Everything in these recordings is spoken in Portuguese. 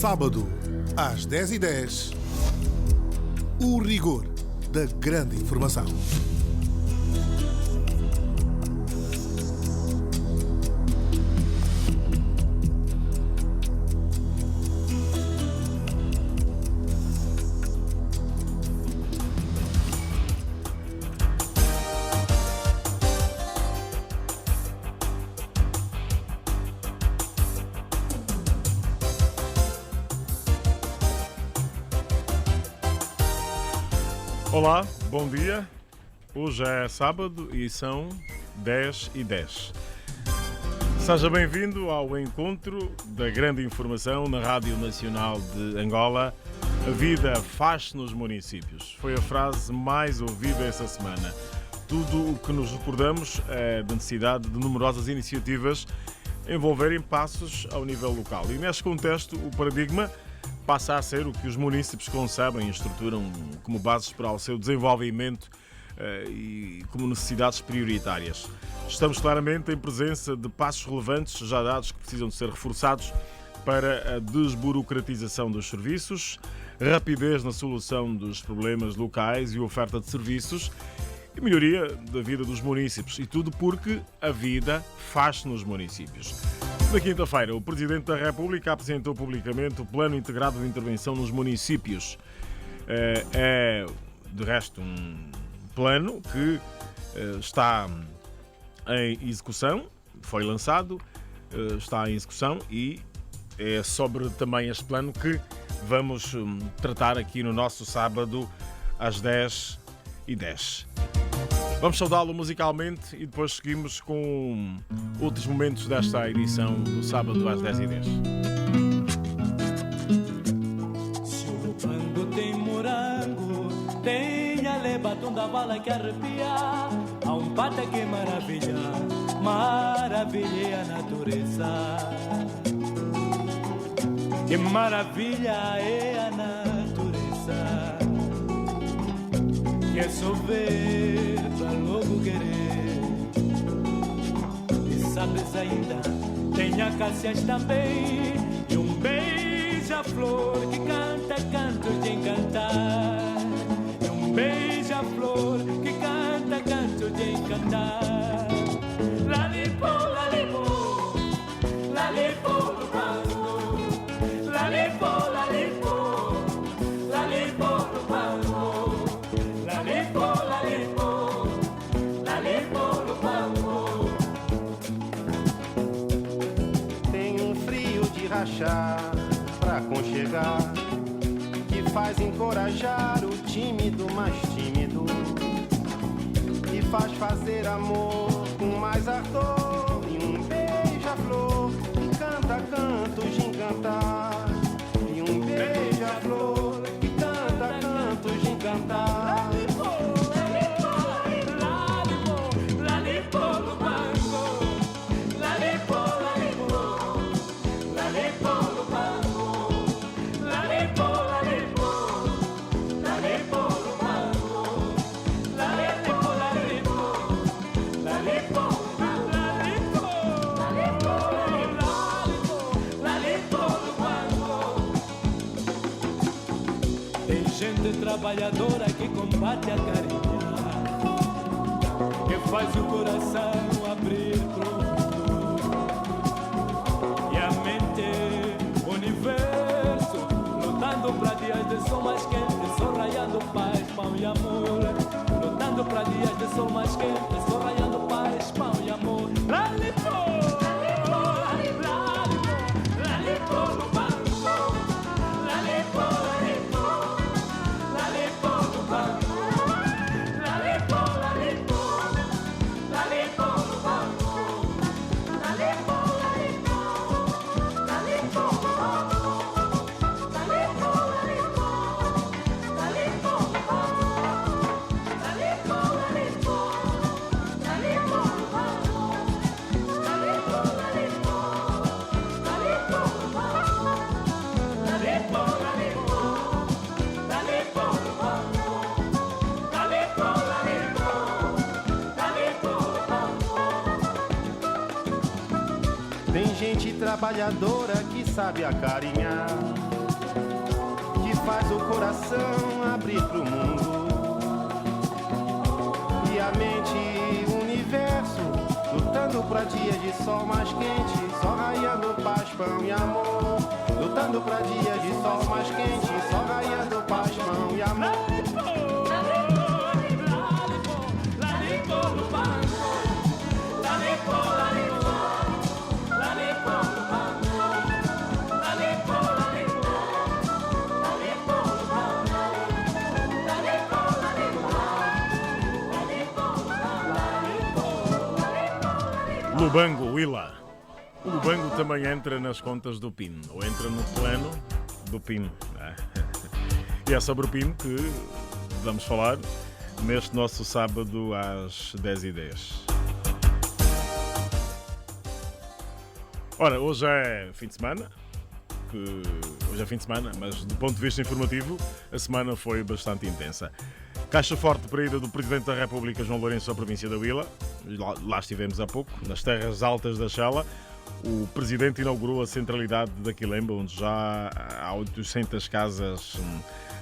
Sábado, às 10h10, o rigor da grande informação. Olá, bom dia. Hoje é sábado e são 10h10. Seja bem-vindo ao encontro da grande informação na Rádio Nacional de Angola. A vida faz-se nos municípios. Foi a frase mais ouvida esta semana. Tudo o que nos recordamos é da necessidade de numerosas iniciativas envolverem passos ao nível local. E neste contexto, o paradigma passa a ser o que os municípios concebem e estruturam como bases para o seu desenvolvimento e como necessidades prioritárias. Estamos claramente em presença de passos relevantes já dados que precisam de ser reforçados para a desburocratização dos serviços, rapidez na solução dos problemas locais e oferta de serviços e melhoria da vida dos municípios. E tudo porque a vida faz-se nos municípios. Na quinta-feira, o Presidente da República apresentou publicamente o Plano Integrado de Intervenção nos Municípios. É, de resto, um plano que está em execução, foi lançado, está em execução e é sobre também este plano que vamos tratar aqui no nosso sábado às 10h10. Vamos saudá-lo musicalmente e depois seguimos com outros momentos desta edição do sábado às 10h10. Se o bando tem morango, tem a lebatom da bala que arrepia. Há um pata que maravilha, maravilha a natureza. Que maravilha é a natureza. Que é só ver pra logo querer. E sabes ainda, tem acácias também. E um beija-flor que canta cantos de encantar. E um beija-flor que canta cantos de encantar. Lalipo, lalipo, lalipo no banco. Lalipo, lalipo, lalipo no banco. Tem um frio de rachar pra aconchegar, que faz encorajar o tímido mais tímido, e faz fazer amor com mais ardor. E um beija-flor que canta cantos de encantar. E um beija-flor que canta cantos de encantar. Gente trabalhadora que combate a carinha, que faz o coração abrir pro mundo e a mente, o universo, lutando pra dias de sol mais quente, sol raiando paz, pão e amor. Lutando pra dias de sol mais quente, sol raiando paz, pão e amor. Lalipo! Tem gente trabalhadora que sabe acarinhar faz o coração abrir pro mundo. E a mente, o universo, lutando pra dia de sol mais quente, só raiando paz, pão e amor. Lutando pra dia de sol mais quente, só raiando paz, pão e amor. Lubango, Willa. O Lubango também entra nas contas do PIN, ou entra no plano do PIN. E é sobre o PIN que vamos falar neste nosso sábado às 10h10. Ora, hoje é fim de semana. Hoje é fim de semana, mas do ponto de vista informativo, a semana foi bastante intensa. Caixa forte para a ida do Presidente da República, João Lourenço, à província da Vila. Lá estivemos há pouco, nas terras altas da Xela. O Presidente inaugurou a centralidade da Quilemba, onde já há 800 casas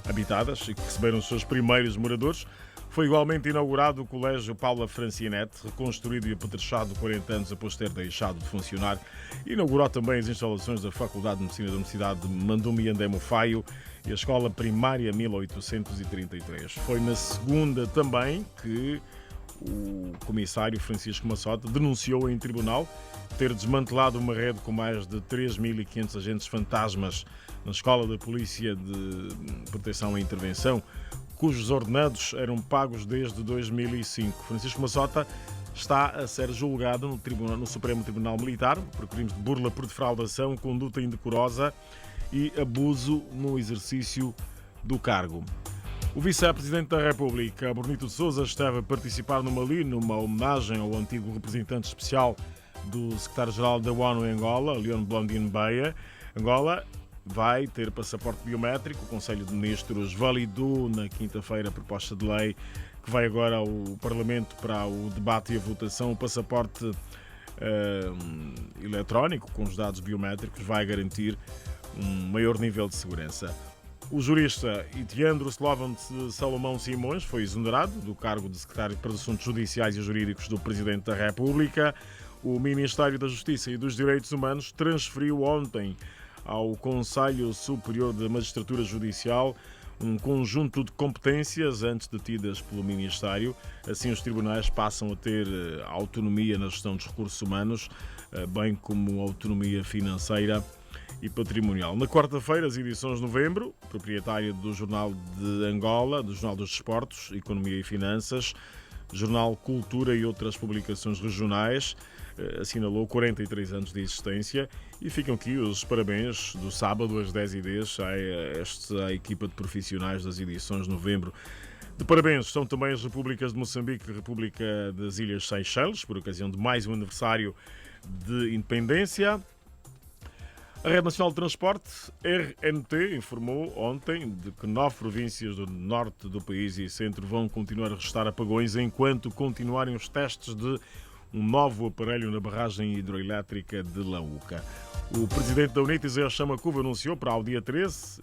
habitadas e que receberam os seus primeiros moradores. Foi igualmente inaugurado o Colégio Paula Francianete, reconstruído e apetrechado 40 anos após ter deixado de funcionar. Inaugurou também as instalações da Faculdade de Medicina da Universidade de Mandumi Andemo Faio e a Escola Primária 1833. Foi na segunda também que o comissário Francisco Massota denunciou em tribunal ter desmantelado uma rede com mais de 3.500 agentes fantasmas na Escola da Polícia de Proteção e Intervenção, cujos ordenados eram pagos desde 2005. Francisco Massota está a ser julgado no Supremo Tribunal Militar por crimes de burla por defraudação, conduta indecorosa e abuso no exercício do cargo. O Vice-Presidente da República, Bonito de Sousa, esteve a participar numa homenagem ao antigo representante especial do Secretário-Geral da ONU em Angola, Leon Blondin Beia. Angola vai ter passaporte biométrico. O Conselho de Ministros validou na quinta-feira a proposta de lei que vai agora ao Parlamento para o debate e a votação. O passaporte eletrónico com os dados biométricos vai garantir um maior nível de segurança. O jurista Itiandro Slovan Salomão Simões foi exonerado do cargo de secretário para Assuntos Judiciais e Jurídicos do Presidente da República. O Ministério da Justiça e dos Direitos Humanos transferiu ontem ao Conselho Superior da Magistratura Judicial um conjunto de competências antes detidas pelo Ministério. Assim, os tribunais passam a ter autonomia na gestão dos recursos humanos, bem como autonomia financeira e patrimonial. Na quarta-feira, as edições de novembro, proprietária do Jornal de Angola, do Jornal dos Desportos, Economia e Finanças, Jornal Cultura e outras publicações regionais, assinalou 43 anos de existência e ficam aqui os parabéns do sábado às 10h10 à equipa de profissionais das edições de novembro. De parabéns estão também as Repúblicas de Moçambique e República das Ilhas Seychelles, por ocasião de mais um aniversário de independência. A Rede Nacional de Transporte, RNT, informou ontem de que 9 províncias do norte do país e centro vão continuar a registrar apagões enquanto continuarem os testes de um novo aparelho na barragem hidroelétrica de Laúca. O presidente da UNITA, Zé Chamacuva, anunciou para o dia 13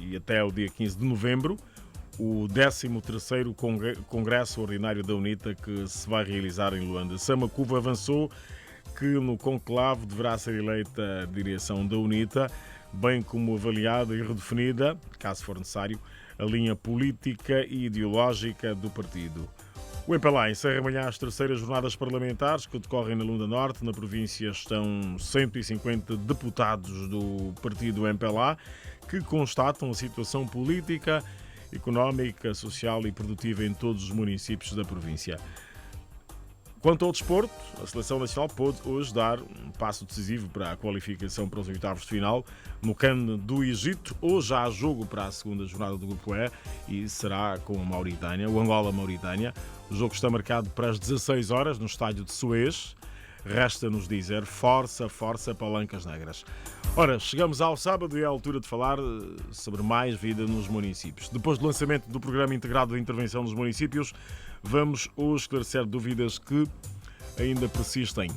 e até o dia 15 de novembro o 13º Congresso Ordinário da UNITA que se vai realizar em Luanda. Chamacuva avançou que no conclave deverá ser eleita a direção da UNITA, bem como avaliada e redefinida, caso for necessário, a linha política e ideológica do partido. O MPLA encerra amanhã as terceiras jornadas parlamentares que decorrem na Lunda Norte. Na província estão 150 deputados do partido MPLA que constatam a situação política, económica, social e produtiva em todos os municípios da província. Quanto ao desporto, a Seleção Nacional pôde hoje dar um passo decisivo para a qualificação para os oitavos de final no CAN do Egito. Hoje há jogo para a segunda jornada do Grupo E e será com a Mauritânia, o Angola-Mauritânia. O jogo está marcado para as 16 horas no estádio de Suez. Resta-nos dizer força, força, Palancas Negras. Ora, chegamos ao sábado e é a altura de falar sobre mais vida nos municípios. Depois do lançamento do Programa Integrado de Intervenção nos Municípios, vamos hoje esclarecer dúvidas que ainda persistem.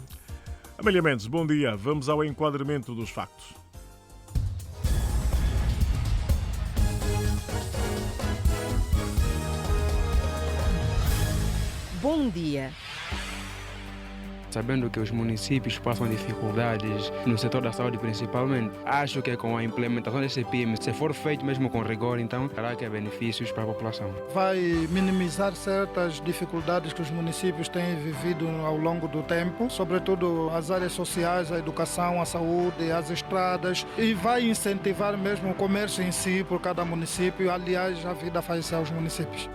Amélia Mendes, bom dia. Vamos ao enquadramento dos factos. Bom Dia. Sabendo que os municípios passam dificuldades no setor da saúde principalmente, acho que com a implementação desse PIM, se for feito mesmo com rigor, então terá que haver benefícios para a população. Vai minimizar certas dificuldades que os municípios têm vivido ao longo do tempo, sobretudo as áreas sociais, a educação, a saúde, as estradas, e vai incentivar mesmo o comércio em si por cada município. Aliás, a vida faz aos municípios.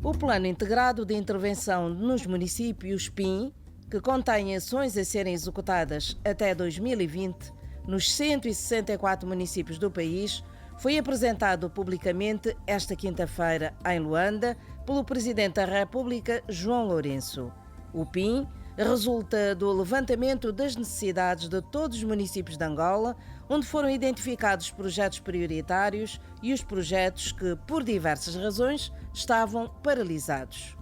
O Plano Integrado de Intervenção nos Municípios, PIM, que contém ações a serem executadas até 2020 nos 164 municípios do país, foi apresentado publicamente esta quinta-feira em Luanda pelo Presidente da República, João Lourenço. O PIM resulta do levantamento das necessidades de todos os municípios de Angola, onde foram identificados projetos prioritários e os projetos que, por diversas razões, estavam paralisados.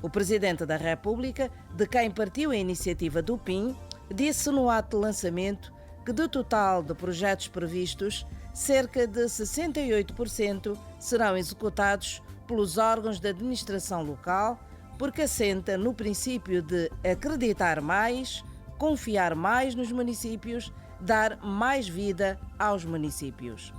O Presidente da República, de quem partiu a iniciativa do PIM, disse no ato de lançamento que do total de projetos previstos, cerca de 68% serão executados pelos órgãos de administração local, porque assenta no princípio de acreditar mais, confiar mais nos municípios, dar mais vida aos municípios.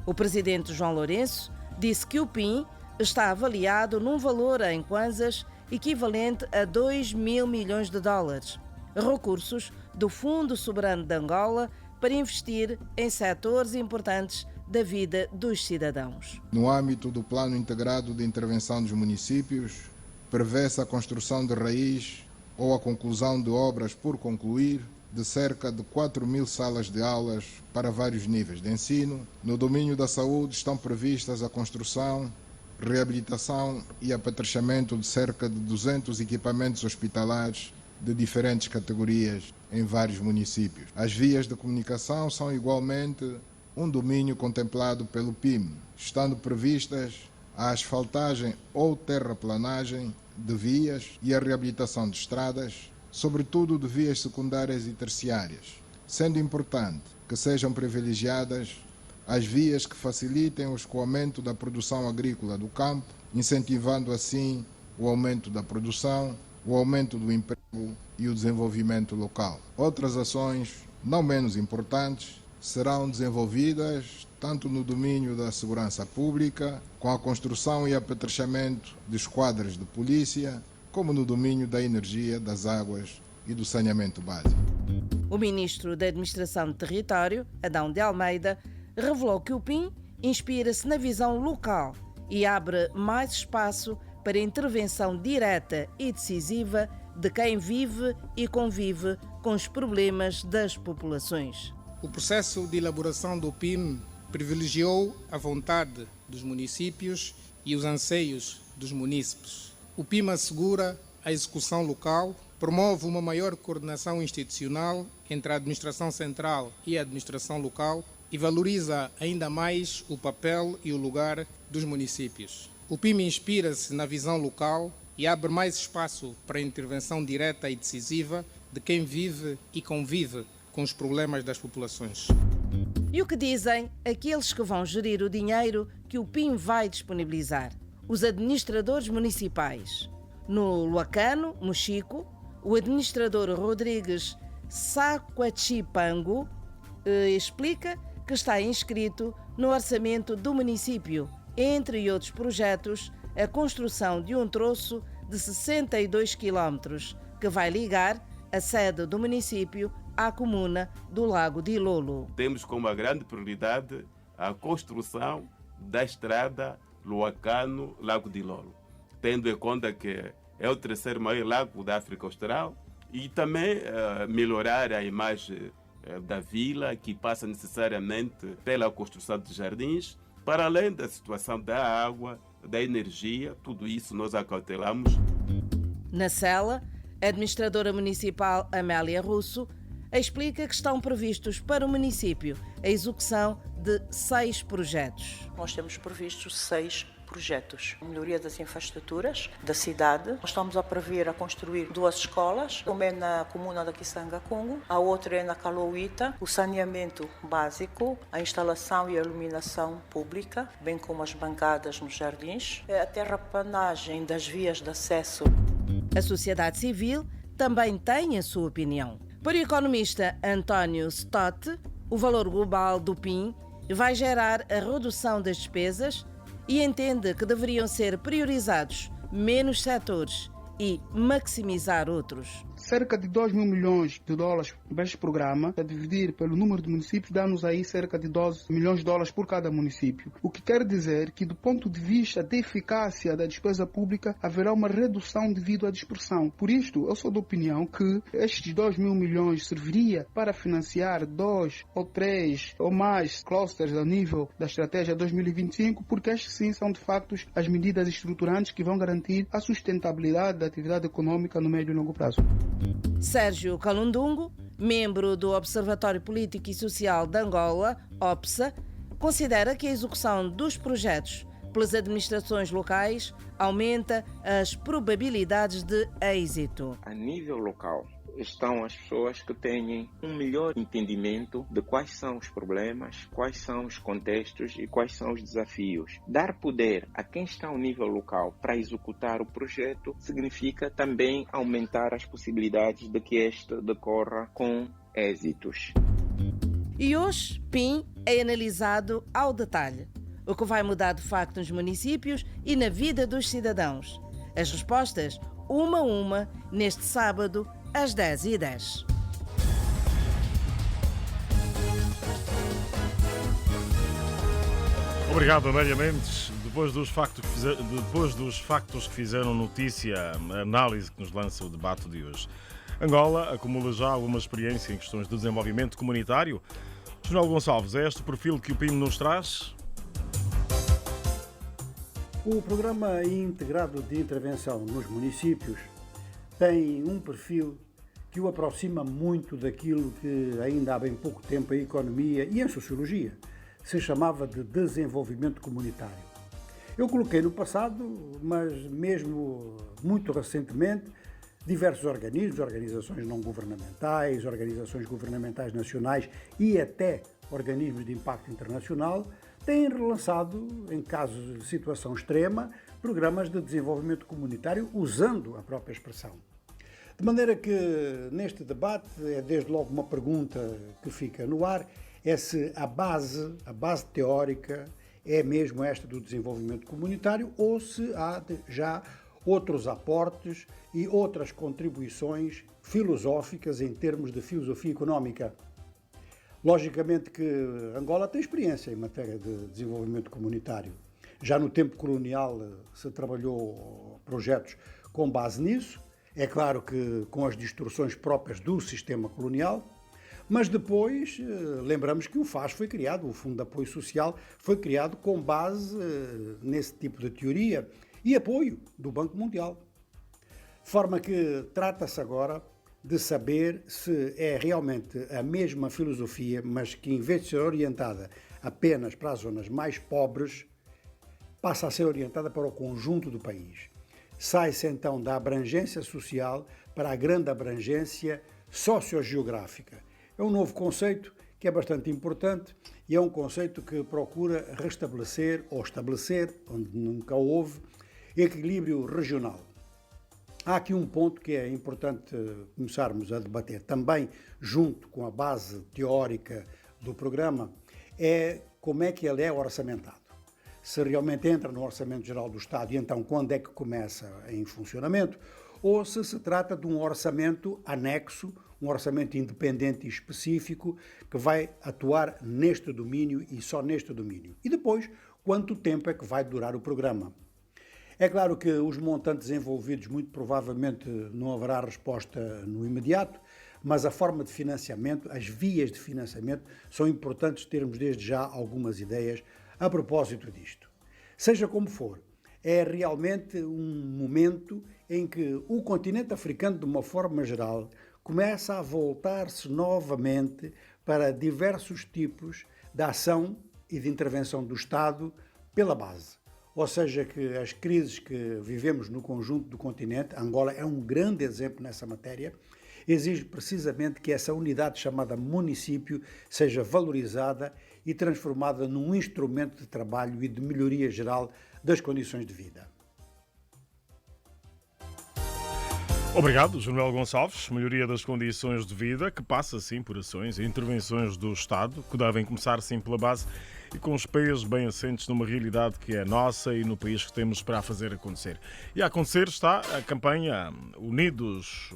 O Presidente João Lourenço disse que o PIM está avaliado num valor em kwanzas equivalente a 2 mil milhões de dólares, recursos do Fundo Soberano de Angola para investir em setores importantes da vida dos cidadãos. No âmbito do Plano Integrado de Intervenção dos Municípios, prevê-se a construção de raiz ou a conclusão de obras por concluir de cerca de 4 mil salas de aulas para vários níveis de ensino. No domínio da saúde estão previstas a construção, reabilitação e apetrechamento de cerca de 200 equipamentos hospitalares de diferentes categorias em vários municípios. As vias de comunicação são igualmente um domínio contemplado pelo PIM, estando previstas a asfaltagem ou terraplanagem de vias e a reabilitação de estradas, sobretudo de vias secundárias e terciárias, sendo importante que sejam privilegiadas as vias que facilitem o escoamento da produção agrícola do campo, incentivando assim o aumento da produção, o aumento do emprego e o desenvolvimento local. Outras ações, não menos importantes, serão desenvolvidas tanto no domínio da segurança pública, com a construção e apetrechamento de esquadras de polícia, como no domínio da energia, das águas e do saneamento básico. O Ministro da Administração do Território, Adão de Almeida, revelou que o PIM inspira-se na visão local e abre mais espaço para intervenção direta e decisiva de quem vive e convive com os problemas das populações. O processo de elaboração do PIM privilegiou a vontade dos municípios e os anseios dos munícipes. O PIM assegura a execução local, promove uma maior coordenação institucional entre a administração central e a administração local e valoriza ainda mais o papel e o lugar dos municípios. O PIM inspira-se na visão local e abre mais espaço para a intervenção direta e decisiva de quem vive e convive com os problemas das populações. E o que dizem aqueles que vão gerir o dinheiro que o PIM vai disponibilizar? Os administradores municipais. No Luacano, Mochico, o administrador Rodrigues Saquachipango explica que está inscrito no orçamento do município, entre outros projetos, a construção de um troço de 62 quilómetros que vai ligar a sede do município à comuna do Lago de Ilolo. Temos como a grande prioridade a construção da estrada Luacano-Lago de Ilolo, tendo em conta que é o terceiro maior lago da África Austral, e também melhorar a imagem da vila, que passa necessariamente pela construção de jardins, para além da situação da água, da energia, tudo isso nós acautelamos. Na Sela, a administradora municipal Amélia Russo explica que estão previstos para o município a execução de 6 projetos. Nós temos previstos 6 projetos. Melhoria das infraestruturas da cidade. Nós estamos a prever a construir 2 escolas, uma é na comuna da Kisanga-Congo, a outra é na Calouita, o saneamento básico, a instalação e a iluminação pública, bem como as bancadas nos jardins, a terraplanagem das vias de acesso. A sociedade civil também tem a sua opinião. Para o economista António Stott, o valor global do PIN vai gerar a redução das despesas e entende que deveriam ser priorizados menos setores e maximizar outros. Cerca de 2 mil milhões de dólares para este programa, a dividir pelo número de municípios, dá-nos aí cerca de 12 milhões de dólares por cada município. O que quer dizer que, do ponto de vista da eficácia da despesa pública, haverá uma redução devido à dispersão. Por isto, eu sou da opinião que estes 2 mil milhões serviria para financiar 2 ou 3 ou mais clusters a nível da estratégia 2025, porque estes sim são de facto as medidas estruturantes que vão garantir a sustentabilidade da atividade econômica no médio e longo prazo. Sérgio Calundungo, membro do Observatório Político e Social de Angola, OPSA, considera que a execução dos projetos pelas administrações locais aumenta as probabilidades de êxito. A nível local, estão as pessoas que têm um melhor entendimento de quais são os problemas, quais são os contextos e quais são os desafios. Dar poder a quem está ao nível local para executar o projeto significa também aumentar as possibilidades de que este decorra com êxitos. E hoje, PIN é analisado ao detalhe, o que vai mudar de facto nos municípios e na vida dos cidadãos. As respostas, uma a uma, neste sábado, às 10h10. Obrigado, Amélia Mendes. Depois dos factos que fizeram notícia, a análise que nos lança o debate de hoje. Angola acumula já alguma experiência em questões de desenvolvimento comunitário. João Gonçalves, é este o perfil que o PIM nos traz? O Programa Integrado de Intervenção nos Municípios tem um perfil que o aproxima muito daquilo que ainda há bem pouco tempo em economia e em sociologia se chamava de desenvolvimento comunitário. Eu coloquei no passado, mas mesmo muito recentemente, diversos organismos, organizações não governamentais, organizações governamentais nacionais e até organismos de impacto internacional têm relançado, em casos de situação extrema, programas de desenvolvimento comunitário usando a própria expressão. De maneira que, neste debate, é desde logo uma pergunta que fica no ar, é se a base teórica é mesmo esta do desenvolvimento comunitário ou se há já outros aportes e outras contribuições filosóficas em termos de filosofia económica. Logicamente que Angola tem experiência em matéria de desenvolvimento comunitário. Já no tempo colonial se trabalhou projetos com base nisso, é claro que com as distorções próprias do sistema colonial, mas depois lembramos que o FAS foi criado, o Fundo de Apoio Social foi criado com base nesse tipo de teoria e apoio do Banco Mundial. De forma que trata-se agora de saber se é realmente a mesma filosofia, mas que em vez de ser orientada apenas para as zonas mais pobres, passa a ser orientada para o conjunto do país. Sai-se então da abrangência social para a grande abrangência sociogeográfica. É um novo conceito que é bastante importante e é um conceito que procura restabelecer ou estabelecer, onde nunca houve, equilíbrio regional. Há aqui um ponto que é importante começarmos a debater também junto com a base teórica do programa, é como é que ele é orçamentado. Se realmente entra no Orçamento Geral do Estado e então quando é que começa em funcionamento, ou se trata de um orçamento anexo, um orçamento independente e específico que vai atuar neste domínio e só neste domínio. E depois, quanto tempo é que vai durar o programa? É claro que os montantes envolvidos muito provavelmente não haverá resposta no imediato, mas a forma de financiamento, as vias de financiamento, são importantes termos desde já algumas ideias a propósito disto. Seja como for, é realmente um momento em que o continente africano, de uma forma geral, começa a voltar-se novamente para diversos tipos de ação e de intervenção do Estado pela base. Ou seja, que as crises que vivemos no conjunto do continente, Angola é um grande exemplo nessa matéria, exige precisamente que essa unidade chamada município seja valorizada e transformada num instrumento de trabalho e de melhoria geral das condições de vida. Obrigado, Manuel Gonçalves. Melhoria das condições de vida, que passa sim por ações e intervenções do Estado, que devem começar sim pela base e com os pés bem assentes numa realidade que é nossa e no país que temos para a fazer acontecer. E a acontecer está a campanha Unimos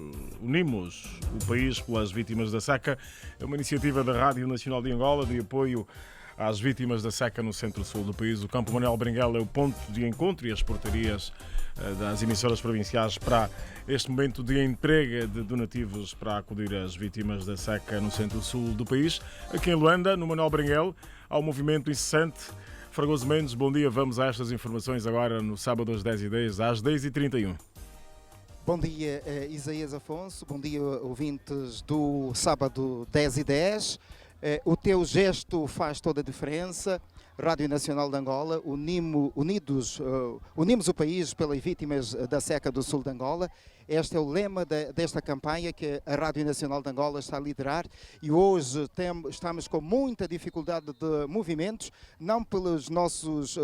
o País pelas Vítimas da Seca, é uma iniciativa da Rádio Nacional de Angola de apoio às vítimas da seca no centro-sul do país. O Campo Manuel Bringuel é o ponto de encontro e as portarias das emissoras provinciais para este momento de entrega de donativos para acudir às vítimas da seca no centro-sul do país. Aqui em Luanda, no Manuel Bringuel, há um movimento incessante. Fragoso Mendes, bom dia. Vamos a estas informações agora no sábado às 10h10, às 10h31. Bom dia, Isaías Afonso. Bom dia, ouvintes do sábado 10h10. O teu gesto faz toda a diferença. Rádio Nacional de Angola, unimos o país pelas vítimas da seca do sul de Angola. Este é o lema desta campanha que a Rádio Nacional de Angola está a liderar e hoje estamos com muita dificuldade de movimentos, não pelas nossas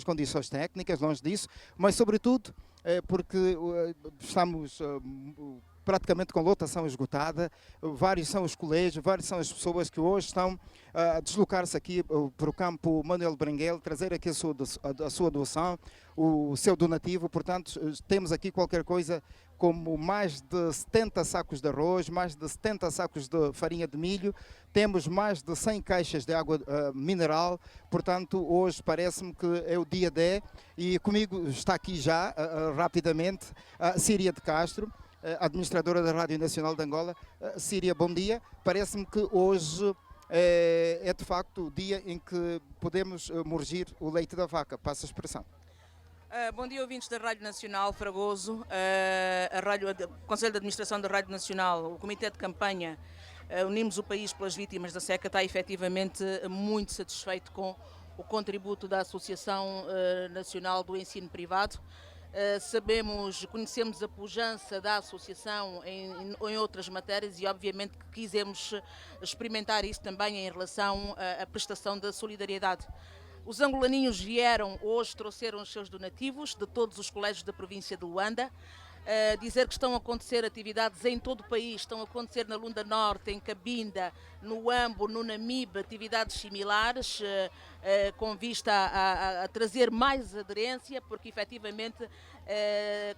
condições técnicas, longe disso, mas sobretudo porque estamos praticamente com lotação esgotada. Vários são os colégios, várias são as pessoas que hoje estão a deslocar-se aqui para o campo Manuel Bringuel, trazer aqui a sua doação, o seu donativo. Portanto, temos aqui qualquer coisa como mais de 70 sacos de arroz, mais de 70 sacos de farinha de milho, temos mais de 100 caixas de água mineral. Portanto, hoje parece-me que é o dia D e comigo está aqui já, rapidamente, a Síria de Castro, administradora da Rádio Nacional de Angola. Síria, bom dia. Parece-me que hoje é de facto o dia em que podemos morgir o leite da vaca, passa a expressão. Bom dia, ouvintes da Rádio Nacional Fragoso, o Conselho de Administração da Rádio Nacional, o Comitê de Campanha Unimos o País pelas Vítimas da Seca está efetivamente muito satisfeito com o contributo da Associação Nacional do Ensino Privado. Conhecemos a pujança da associação em outras matérias e obviamente que quisemos experimentar isso também em relação à prestação da solidariedade. Os angolaninhos vieram, hoje trouxeram os seus donativos de todos os colégios da província de Luanda. Dizer que estão a acontecer atividades em todo o país, estão a acontecer na Lunda Norte, em Cabinda, no Ambo, no Namibe, atividades similares, com vista a trazer mais aderência, porque efetivamente,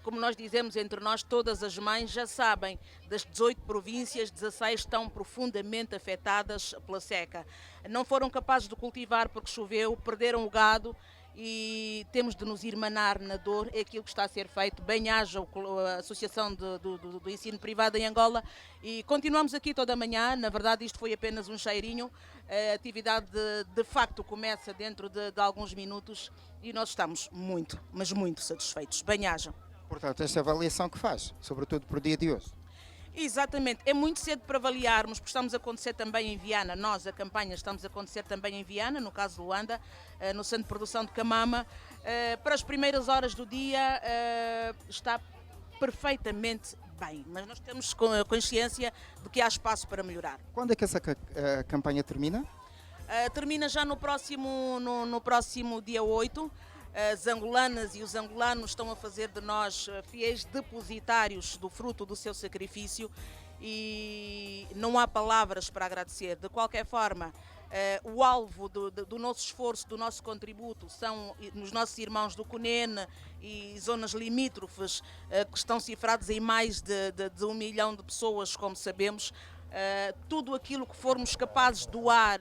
como nós dizemos entre nós, todas as mães já sabem, das 18 províncias, 16 estão profundamente afetadas pela seca. Não foram capazes de cultivar porque choveu, perderam o gado, e temos de nos irmanar na dor, é aquilo que está a ser feito. Bem-haja a Associação do Ensino Privado em Angola e continuamos aqui toda a manhã. Na verdade, isto foi apenas um cheirinho, a atividade de facto começa dentro de alguns minutos e nós estamos muito, mas muito satisfeitos. Bem-haja. Portanto, esta avaliação que faz, sobretudo para o dia de hoje. Exatamente, é muito cedo para avaliarmos, porque estamos a acontecer também em Viana, nós, a campanha, estamos a acontecer também em Viana, no caso de Luanda, no Centro de Produção de Camama. Para as primeiras horas do dia está perfeitamente bem, mas nós temos consciência de que há espaço para melhorar. Quando é que essa campanha termina? Termina já no próximo dia 8. As angolanas e os angolanos estão a fazer de nós fiéis depositários do fruto do seu sacrifício e não há palavras para agradecer. De qualquer forma, o alvo do nosso esforço, do nosso contributo, são os nossos irmãos do Cunene e zonas limítrofes, que estão cifrados em mais de 1 milhão de pessoas, como sabemos. Tudo aquilo que formos capazes de doar,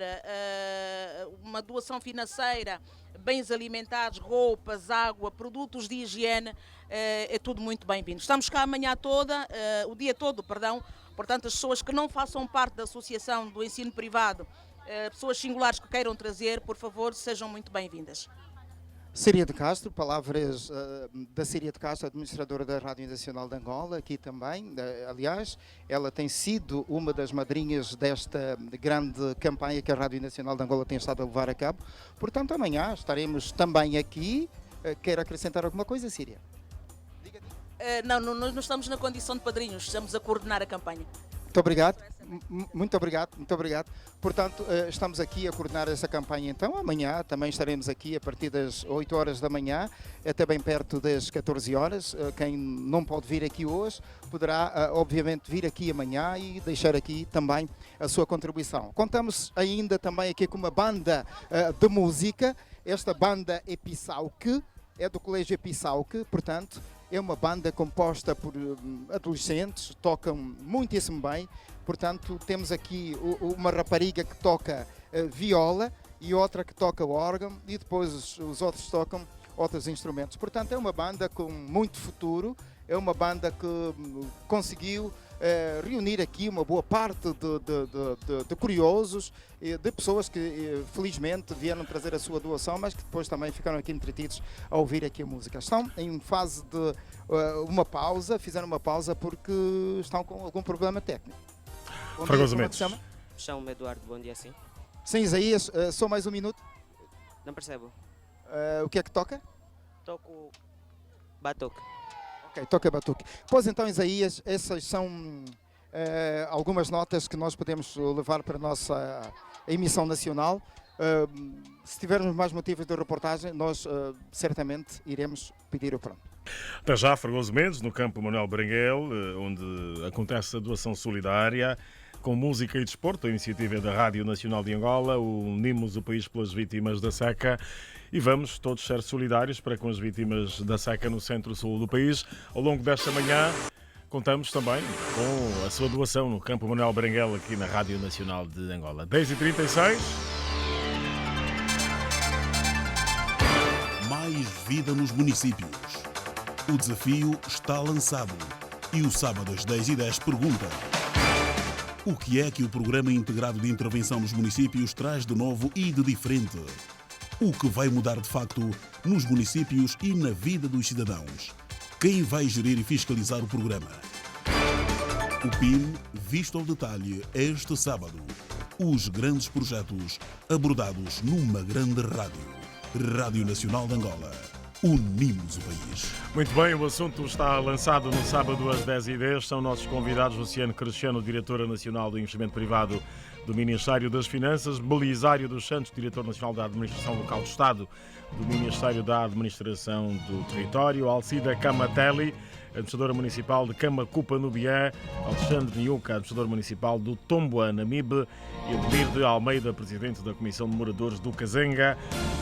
uma doação financeira, bens alimentares, roupas, água, produtos de higiene, é tudo muito bem-vindo. Estamos cá amanhã o dia todo, portanto as pessoas que não façam parte da Associação do Ensino Privado, pessoas singulares que queiram trazer, por favor, sejam muito bem-vindas. Síria de Castro, palavras da Síria de Castro, administradora da Rádio Nacional de Angola, aqui também. Aliás, ela tem sido uma das madrinhas desta grande campanha que a Rádio Nacional de Angola tem estado a levar a cabo. Portanto, amanhã estaremos também aqui. Quer acrescentar alguma coisa, Síria? Não estamos na condição de padrinhos, estamos a coordenar a campanha. Muito obrigado. Muito obrigado. Portanto, estamos aqui a coordenar essa campanha. Então, amanhã também estaremos aqui a partir das 8 horas da manhã, até bem perto das 14 horas. Quem não pode vir aqui hoje, poderá, obviamente, vir aqui amanhã e deixar aqui também a sua contribuição. Contamos ainda também aqui com uma banda de música. Esta banda é Pissauque, é do Colégio Pissauque, portanto, é uma banda composta por adolescentes, tocam muitíssimo bem. Portanto, temos aqui uma rapariga que toca viola e outra que toca órgão e depois os outros tocam outros instrumentos. Portanto, é uma banda com muito futuro, é uma banda que conseguiu reunir aqui uma boa parte de curiosos, de pessoas que felizmente vieram trazer a sua doação, mas que depois também ficaram aqui entretidos a ouvir aqui a música. Estão em fase de uma pausa, fizeram uma pausa porque estão com algum problema técnico. Fragoso Mendes. Chamo-me Eduardo, bom dia sim. Sim, Isaías, só mais um minuto. Não percebo. O que é que toca? Toco batuque. Ok, toca batuque. Pois então, Isaías, essas são algumas notas que nós podemos levar para a nossa emissão nacional. Se tivermos mais motivos de reportagem, nós certamente iremos pedir o pronto. Até já, Fragoso Mendes, no campo Manuel Berenguel, onde acontece a doação solidária com música e desporto. A iniciativa é da Rádio Nacional de Angola, unimos o país pelas vítimas da seca e vamos todos ser solidários para com as vítimas da seca no centro-sul do país. Ao longo desta manhã, contamos também com a sua doação no campo Manuel Berenguel, aqui na Rádio Nacional de Angola. 10h36. Mais vida nos municípios. O desafio está lançado e o sábado às 10h10 pergunta: o que é que o Programa Integrado de Intervenção nos Municípios traz de novo e de diferente? O que vai mudar de facto nos municípios e na vida dos cidadãos? Quem vai gerir e fiscalizar o programa? O PIM visto ao detalhe este sábado. Os grandes projetos abordados numa grande rádio. Rádio Nacional de Angola. Unimos o país. Muito bem, o assunto está lançado no sábado às 10h10. São nossos convidados Luciano Cresciano, diretora nacional do Investimento Privado do Ministério das Finanças, Belisário dos Santos, diretor nacional da Administração Local do Estado do Ministério da Administração do Território, Alcida Camatelli, administradora municipal de Camacupa, no Bié, Alexandre Niuca, administrador municipal do Tomboa, na Mibe, e Edmir de Almeida, presidente da Comissão de Moradores do Cazenga.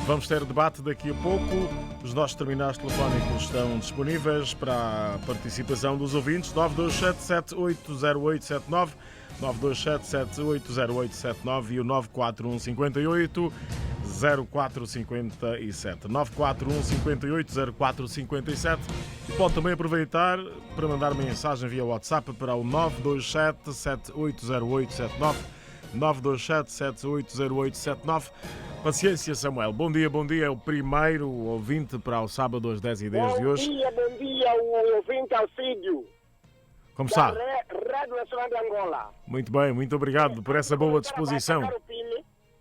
Vamos ter debate daqui a pouco. Os nossos terminais telefónicos estão disponíveis para a participação dos ouvintes. 927-780879, 927-780879 e o 941-58-0457. 941-58-0457. E pode também aproveitar para mandar mensagem via WhatsApp para o 927-780879, 927-780879. Paciência, Samuel. Bom dia. É o primeiro ouvinte para o sábado às 10h10 de hoje. Bom dia, o ouvinte Alcídio. Como está? Rádio Nacional de Angola. Muito bem, muito obrigado por essa boa disposição.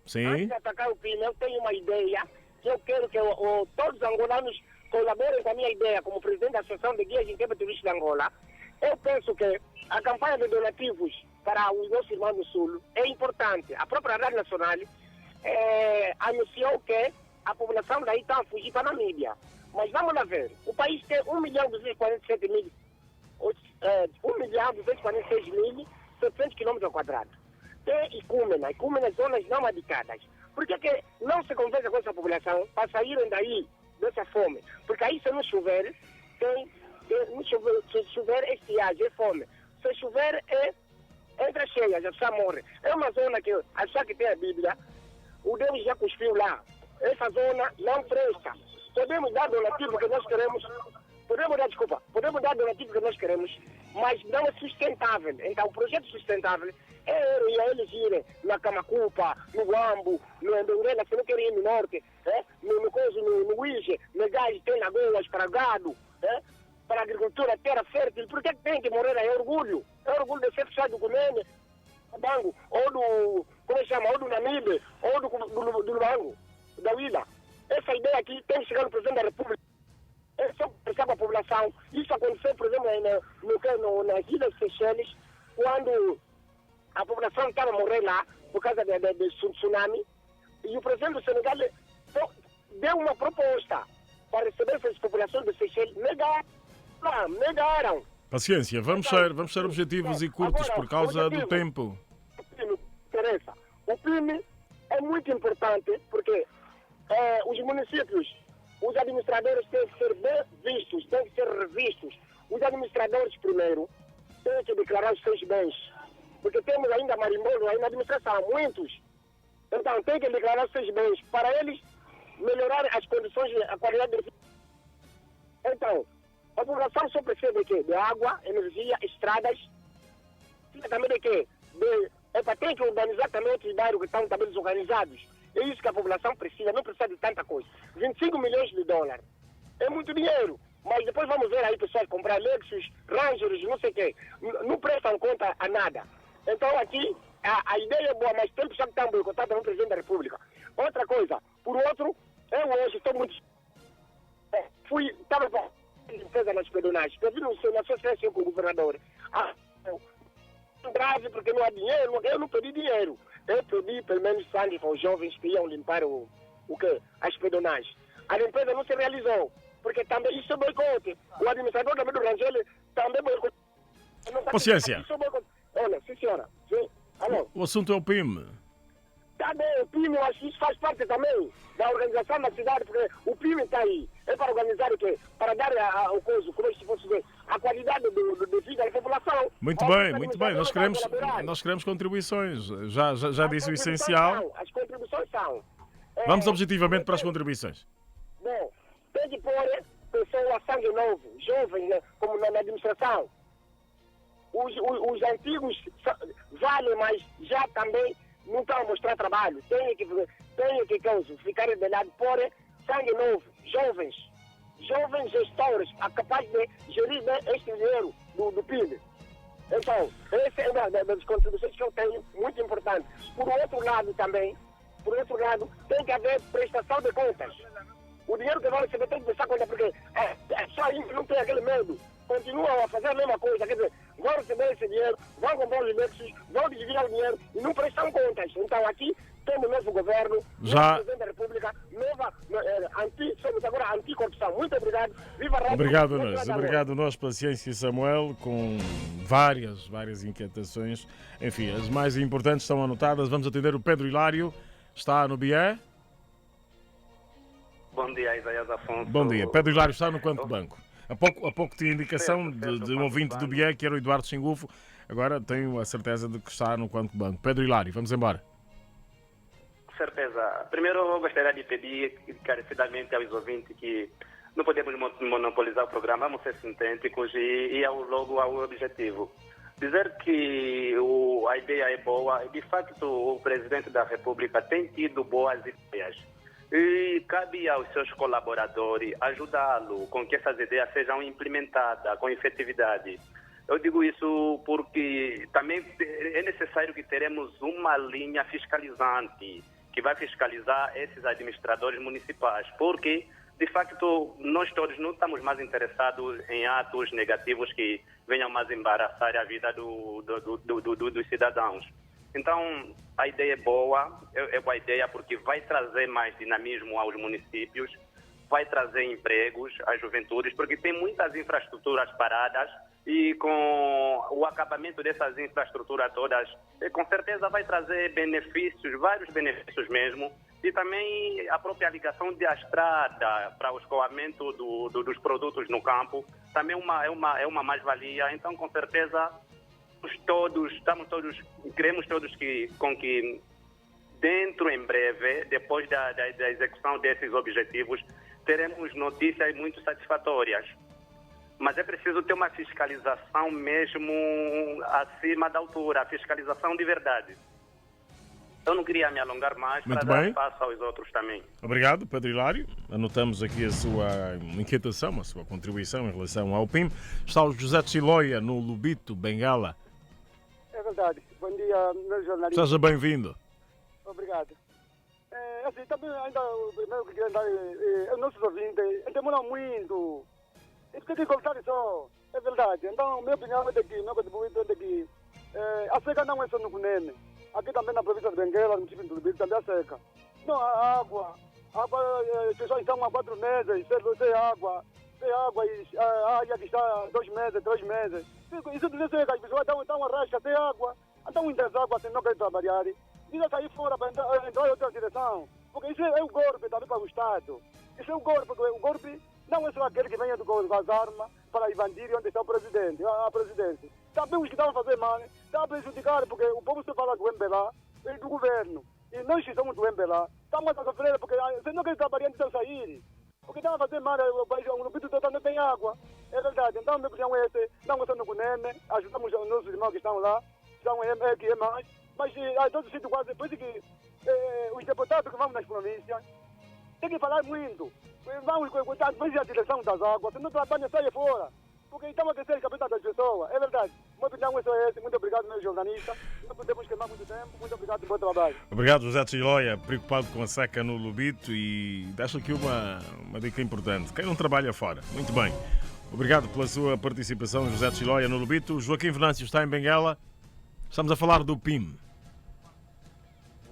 Sim. Antes de atacar o PIN, eu tenho uma ideia que eu quero que todos os angolanos colaborem com a minha ideia como presidente da Associação de Guias de Tempo Turístico de Angola. Eu penso que a campanha de donativos para os nossos irmãos do Sul é importante. A própria Rádio Nacional anunciou que a população daí está a fugir para a Namíbia. Mas vamos lá ver. O país tem 1.246.700 km². Tem Icúmena, zonas não habitadas. Por que não se conversa com essa população para saírem daí dessa fome? Porque aí se não chover, se chover é estiagem, é fome. Se chover entra cheia, já só morre. É uma zona que, achar que tem a Bíblia, o Deus já cuspiu lá. Essa zona não presta. Podemos dar donativo que nós queremos, podemos dar donativo que nós queremos, mas não é sustentável. Então o projeto sustentável é eles irem na Camacupa, no Guambo, no Ndonguela, se não querem ir no norte, no Uige, no Gás, tem lagoas para gado, para agricultura, terra fértil. Por que tem que morrer? É orgulho. É orgulho de ser fechado do Comene, do Bango, ou do, ou do Namibe, ou do Bango, da Wila. Essa ideia aqui tem que chegar no presidente da República. É só conversar com a população. Isso aconteceu, por exemplo, nas Ilhas Seychelles, quando a população estava a morrer lá por causa do tsunami, e o presidente do Senegal deu uma proposta para receber essas populações de Seychelles. Negaram. Paciência, vamos ser objetivos e curtos por causa do tempo. Interessa. O PIM é muito importante porque os municípios, os administradores têm que ser bem vistos, têm que ser revistos. Os administradores, primeiro, têm que declarar os seus bens. Porque temos ainda marimbondos aí na administração, muitos. Então, tem que declarar os seus bens para eles melhorar as condições, a qualidade de vida. Então, a população só precisa de quê? De água, energia, estradas. Precisa também de quê? Tem que urbanizar também outros bairros que estão também desorganizados. É isso que a população precisa, não precisa de tanta coisa. 25 milhões de dólares. É muito dinheiro. Mas depois vamos ver aí pessoas comprar Lexus, Rangers, não sei o quê. Não prestam conta a nada. Então aqui, a ideia é boa, mas tem pessoas que estão boicotadas no presidente da República. Outra coisa, por outro, eu hoje estou muito... Estava com defesa nas pedonais. Eu vi na associação com o governador. Grave porque não há dinheiro. Eu não pedi dinheiro. Eu pedi pelo menos sangue para os jovens que iam limpar as pedonais. A limpeza não se realizou. Porque também isso é boicote. O administrador também do Rangel também boicote. Paciência. Olha, sim senhora. Sim. Alô? O assunto é o PIM. Também o PIM, eu acho que isso faz parte também da organização da cidade, porque o PIM está aí. É para organizar o quê? Para dar o coisa, como se fosse ver, a qualidade de vida da população. Muito bem. Nós queremos contribuições. Já disse o essencial. As contribuições são... Vamos objetivamente para as contribuições. Bom, tem que pôr pessoas sangue novo, jovens, né, como na administração. Os antigos valem, mas já também não estão a mostrar trabalho. Tem que ficar de lado, pôr sangue novo, jovens gestores, capazes de gerir bem este dinheiro do PIB. Então, essa é uma das contribuições que eu tenho, muito importante. Por outro lado também, tem que haver prestação de contas. O dinheiro que vai receber tem que prestar conta, porque só isso não tem aquele medo. Continuam a fazer a mesma coisa, quer dizer, vão receber esse dinheiro, vão comprar os Lexus, vão dividir o dinheiro e não prestam contas. Então aqui temos o novo governo, novo presidente da República, somos agora anticorrupção. Muito obrigado. Viva a Rádio. Obrigado nós, Paciência e Samuel, com várias inquietações. Enfim, as mais importantes estão anotadas. Vamos atender o Pedro Hilário, está no BIE. Bom dia, Isaías Afonso. Bom dia. Pedro Hilário está no Quanto Banco. Há pouco tinha indicação de um ouvinte do BIE, que era o Eduardo Xingufo. Agora tenho a certeza de que está no Quanto Banco. Pedro Hilário, vamos embora. Certeza. Primeiro, eu gostaria de pedir encarecidamente aos ouvintes que não podemos monopolizar o programa, vamos ser sintéticos e logo ao objetivo. Dizer que a ideia é boa, de facto o presidente da República tem tido boas ideias. E cabe aos seus colaboradores ajudá-lo com que essas ideias sejam implementadas com efetividade. Eu digo isso porque também é necessário que teremos uma linha fiscalizante que vai fiscalizar esses administradores municipais, porque, de facto, nós todos não estamos mais interessados em atos negativos que venham mais embaraçar a vida dos cidadãos. Então, a ideia é boa ideia porque vai trazer mais dinamismo aos municípios, vai trazer empregos às juventudes, porque tem muitas infraestruturas paradas e com o acabamento dessas infraestruturas todas, com certeza vai trazer benefícios, vários benefícios mesmo, e também a própria ligação da estrada para o escoamento dos produtos no campo, também é uma mais-valia. Então, com certeza, queremos todos que dentro, em breve, depois da execução desses objetivos, teremos notícias muito satisfatórias. Mas é preciso ter uma fiscalização mesmo acima da altura, a fiscalização de verdade. Eu não queria me alongar mais para dar espaço aos outros também. Obrigado, Pedro Hilário. Anotamos aqui a sua inquietação, a sua contribuição em relação ao PIM. Está o José Chiloia, no Lubito, Bengala. É verdade. Bom dia, meu jornalista. Seja bem-vindo. Obrigado. Assim, também ainda o primeiro que queria dar é nossos ouvintes. Demora muito. Isso tem que contar só. É verdade. Então, minha opinião é de que, meu contribuinte é de que a seca não é só no Cunene. Aqui também na província de Benguela, no município de Lubito, também é seca. Não, a água, as pessoas estão há 4 meses, sem água e a área que está há 2 meses, 3 meses. Isso deve ser, as pessoas estão a rasca sem água, estão muitas águas, não querem trabalhar. Devia sair fora para entrar em outra direção, porque isso é o golpe também para o Estado. Isso é o golpe não é só aquele que vem das armas para invadir onde está o presidente, a presidência. Também os que estão a fazer mal, estão a prejudicar, porque o povo se fala do MBLA e do governo. E nós que somos do MBLA, estamos a sofrer, porque se não querem trabalhar, então sair. Porque estão a fazer mal, o país, o Lubito todo não tem água. É verdade. Então, minha opinião é essa. Não estamos no Cunene, ajudamos os nossos irmãos que estão lá, estão aqui é mais. Mas a todos os sítios quase, por isso que os deputados que vão nas províncias têm que falar muito. Vamos cuidar a direção das águas, se não trabalham, saia fora. Porque estamos a crescer a cabeça das pessoas, é verdade. Minha opinião é essa. Muito obrigado, meu jornalista. Não podemos queimar muito tempo. Muito obrigado pelo bom trabalho. Obrigado, José Chiloia, preocupado com a seca no Lubito, e deixo aqui uma dica importante. Quem não trabalha fora. Muito bem. Obrigado pela sua participação, José Chiloia, no Lubito. Joaquim Venâncio está em Benguela. Estamos a falar do PIM.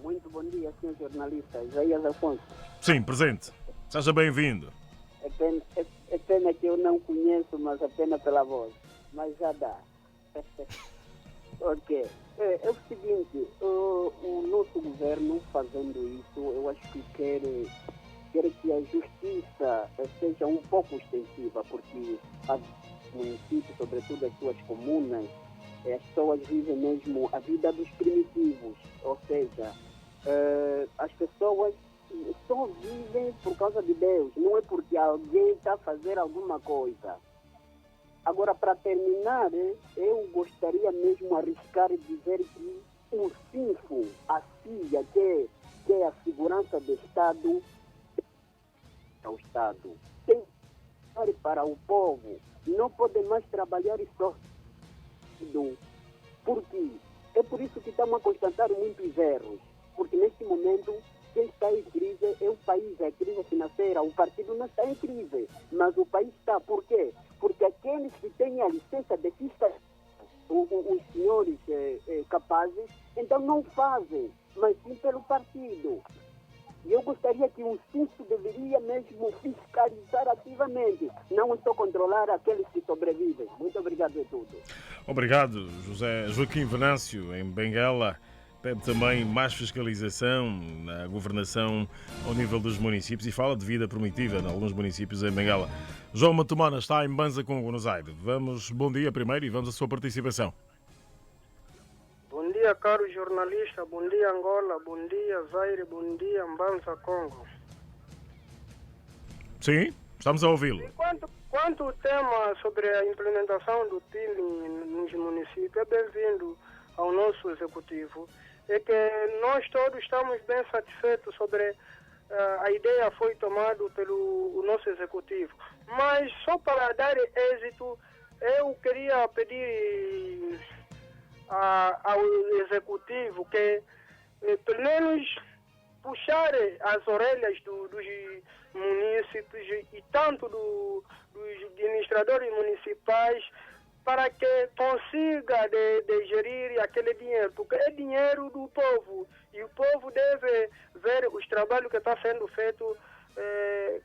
Muito bom dia, senhor jornalista. Isaías Afonso. Sim, presente. Seja bem-vindo. É pena que eu não conheço, mas é pena pela voz. Mas já dá. Ok. É o seguinte, o nosso governo fazendo isso, eu acho que quer que a justiça seja um pouco extensiva, porque os municípios, sobretudo as suas comunas, as pessoas vivem mesmo a vida dos primitivos, ou seja, as pessoas só vivem por causa de Deus, não é porque alguém está a fazer alguma coisa. Agora, para terminar, eu gostaria mesmo arriscar e dizer que o CINFO, a CIA, que é a segurança do Estado, o Estado tem que trabalhar para o povo, não pode mais trabalhar só. Porque é por isso que estamos a constatar muitos erros, porque neste momento quem está em crise é o país, é a crise financeira. O partido não está em crise, mas o país está. Por quê? Porque aqueles que têm a licença de fiscalização, os senhores capazes, então não fazem, mas sim pelo partido. E eu gostaria que o CINFO deveria mesmo fiscalizar ativamente, não só controlar aqueles que sobrevivem. Muito obrigado a tudo. Obrigado, José Joaquim Venâncio, em Benguela. Pede também mais fiscalização na governação ao nível dos municípios e fala de vida primitiva em alguns municípios em Benguela. João Matumana está em Banza com Buenos Aires. Bom dia primeiro e vamos à sua participação. Bom dia, caro jornalista. Bom dia, Angola. Bom dia, Zaire. Bom dia, Mbanza, Congo. Sim, estamos a ouvi-lo. Quanto o tema sobre a implementação do PIM nos municípios, é bem-vindo ao nosso executivo. É que nós todos estamos bem satisfeitos sobre a ideia foi tomada pelo nosso executivo. Mas só para dar êxito, eu queria pedir ao executivo que pelo menos puxar as orelhas dos munícipes e tanto dos administradores municipais para que consiga de gerir aquele dinheiro, porque é dinheiro do povo e o povo deve ver os trabalhos que está sendo feito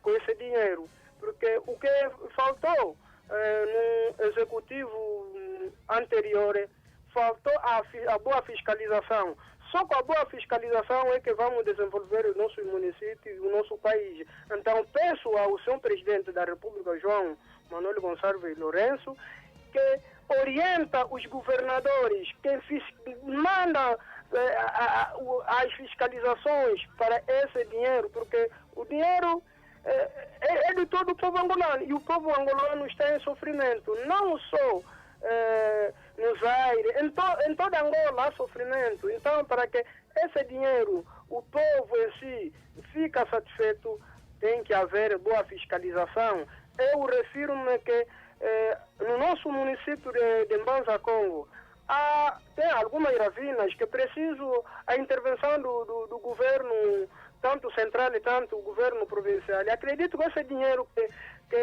com esse dinheiro, porque o que faltou no executivo anterior faltou a boa fiscalização. Só com a boa fiscalização é que vamos desenvolver os nossos municípios e o nosso país. Então peço ao senhor presidente da República, João Manuel Gonçalves Lourenço, que orienta os governadores, que manda as fiscalizações para esse dinheiro, porque o dinheiro é de todo o povo angolano e o povo angolano está em sofrimento, não só no Zaire, em toda Angola há sofrimento. Então, para que esse dinheiro, o povo em si, fica satisfeito, tem que haver boa fiscalização. Eu refiro-me que no nosso município de Mbanza, Congo, tem algumas ravinas que precisam a intervenção do governo, tanto central e tanto o governo provincial. E acredito que esse dinheiro que que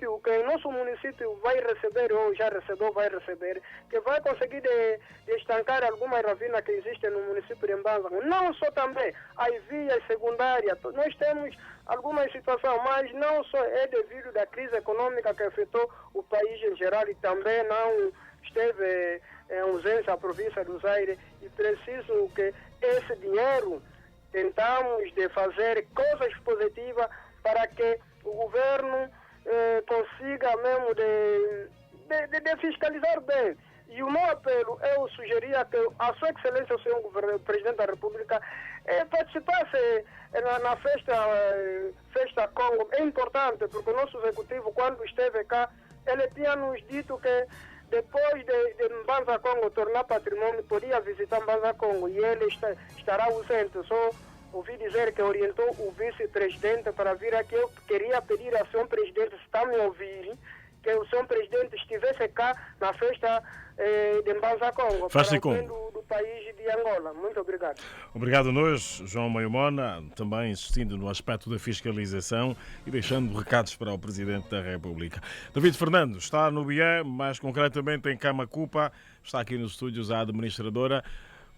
o nosso município vai receber, ou já recebeu, vai receber, que vai conseguir de estancar algumas ravinas que existem no município de Mbanza. Não só também as vias secundárias, nós temos algumas situações, mas não só é devido à crise econômica que afetou o país em geral e também não esteve em ausência a província do Zaire, e preciso que esse dinheiro tentamos de fazer coisas positivas para que o governo consiga mesmo de fiscalizar bem. E o meu apelo, eu sugeria que a Sua Excelência, o senhor Presidente da República, participasse na festa Congo. É importante, porque o nosso executivo, quando esteve cá, ele tinha nos dito que depois de Mbanza Congo tornar patrimônio, podia visitar Mbanza Congo, e ele estará ausente. Só ouvi dizer que orientou o vice-presidente para vir aqui. Eu queria pedir ao senhor presidente, se está me ouvindo, que o senhor presidente estivesse cá na festa de Mbanza Congo, para o bem do país de Angola. Muito obrigado. Obrigado a nós, João Mayomona, também insistindo no aspecto da fiscalização e deixando recados para o Presidente da República. David Fernando está no BIE, mais concretamente em Camacupa, está aqui nos estúdios a administradora.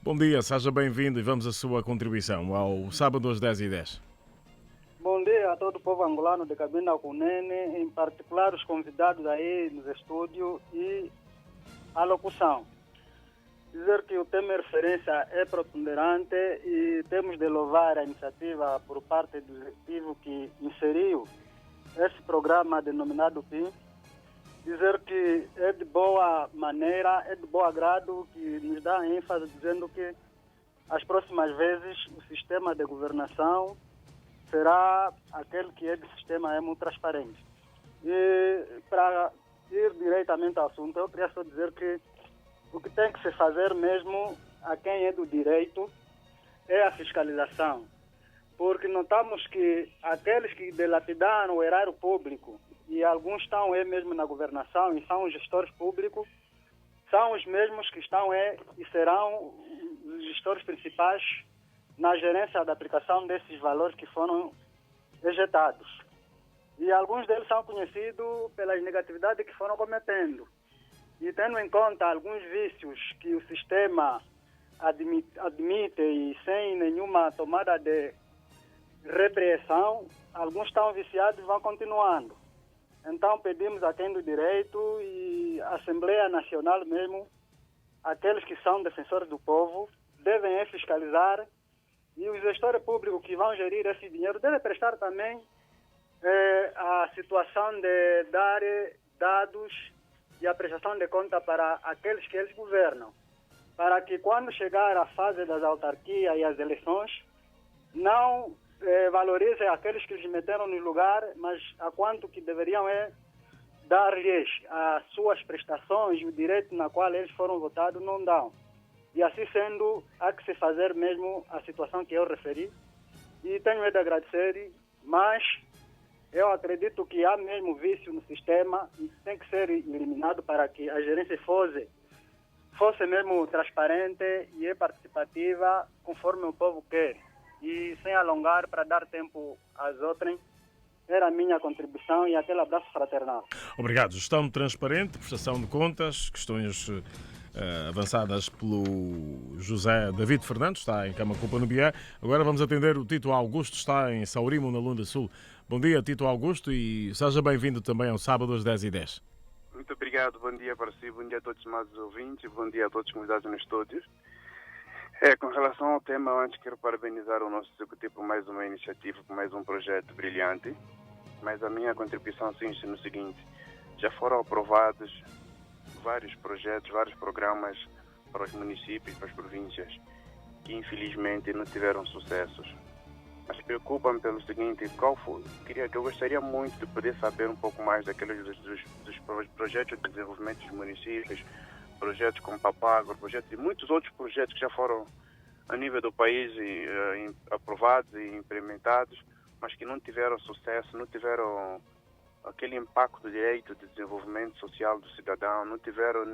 Bom dia, seja bem-vindo e vamos à sua contribuição ao sábado às 10h10. Bom dia a todo o povo angolano de Cabina Cunene, em particular os convidados aí nos estúdios e a locução. Dizer que o tema de referência é preponderante e temos de louvar a iniciativa por parte do executivo que inseriu esse programa denominado PIM. Dizer que é de boa maneira, é de bom agrado, que nos dá ênfase dizendo que as próximas vezes o sistema de governação será aquele que é de sistema muito transparente. E para ir diretamente ao assunto, eu queria só dizer que o que tem que se fazer mesmo a quem é do direito é a fiscalização. Porque notamos que aqueles que dilapidaram o erário público, e alguns estão mesmo na governação e são os gestores públicos, são os mesmos que estão e serão os gestores principais na gerência da aplicação desses valores que foram ejetados. E alguns deles são conhecidos pelas negatividades que foram cometendo. E tendo em conta alguns vícios que o sistema admite e sem nenhuma tomada de repreensão, alguns estão viciados e vão continuando. Então pedimos a quem do direito e a Assembleia Nacional mesmo, aqueles que são defensores do povo, devem fiscalizar, e os gestores públicos que vão gerir esse dinheiro devem prestar também a situação de dar dados e a prestação de conta para aqueles que eles governam, para que quando chegar a fase das autarquias e as eleições, não valorizem aqueles que eles meteram no lugar, mas a quanto que deveriam dar-lhes as suas prestações e o direito na qual eles foram votados não dão. E assim sendo, há que se fazer mesmo a situação que eu referi. E tenho de agradecer, mas eu acredito que há mesmo vício no sistema e tem que ser eliminado para que a gerência fosse mesmo transparente e participativa, conforme o povo quer. E sem alongar, para dar tempo às outras, era a minha contribuição e aquele abraço fraternal. Obrigado. Gestão transparente, prestação de contas, questões avançadas pelo José David Fernandes, está em Camacupa, no BIE. Agora vamos atender o Tito Augusto, está em Saurimo, na Lunda Sul. Bom dia, Tito Augusto, e seja bem-vindo também ao sábado às 10h10. Muito obrigado, bom dia para si, bom dia a todos os amados ouvintes, bom dia a todos os convidados nos estúdios. Com relação ao tema, antes quero parabenizar o nosso executivo por mais uma iniciativa, por mais um projeto brilhante, mas a minha contribuição consiste no seguinte: já foram aprovados vários projetos, vários programas para os municípios, para as províncias, que infelizmente não tiveram sucessos. Mas preocupa-me pelo seguinte: eu gostaria muito de poder saber um pouco mais daqueles dos projetos de desenvolvimento dos municípios, projetos como Papagro, projetos e muitos outros projetos que já foram a nível do país aprovados e implementados, mas que não tiveram sucesso, não tiveram aquele impacto direito de desenvolvimento social do cidadão, não tiveram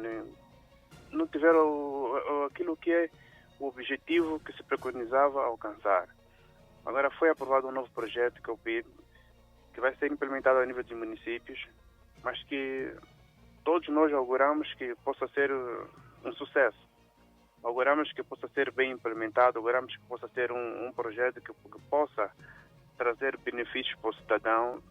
aquilo que é o objetivo que se preconizava alcançar. Agora foi aprovado um novo projeto, que é o PIB, que vai ser implementado a nível de municípios, mas que todos nós auguramos que possa ser um sucesso. Auguramos que possa ser bem implementado, auguramos que possa ser um projeto que possa trazer benefícios para o cidadão,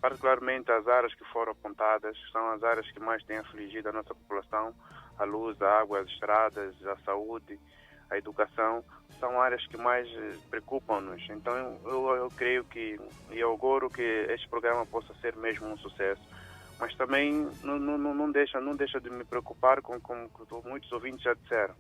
particularmente as áreas que foram apontadas, são as áreas que mais têm afligido a nossa população: a luz, a água, as estradas, a saúde, a educação, são áreas que mais preocupam-nos. Então eu creio que, e auguro que este programa possa ser mesmo um sucesso. Mas também não deixa de me preocupar com muitos ouvintes já disseram,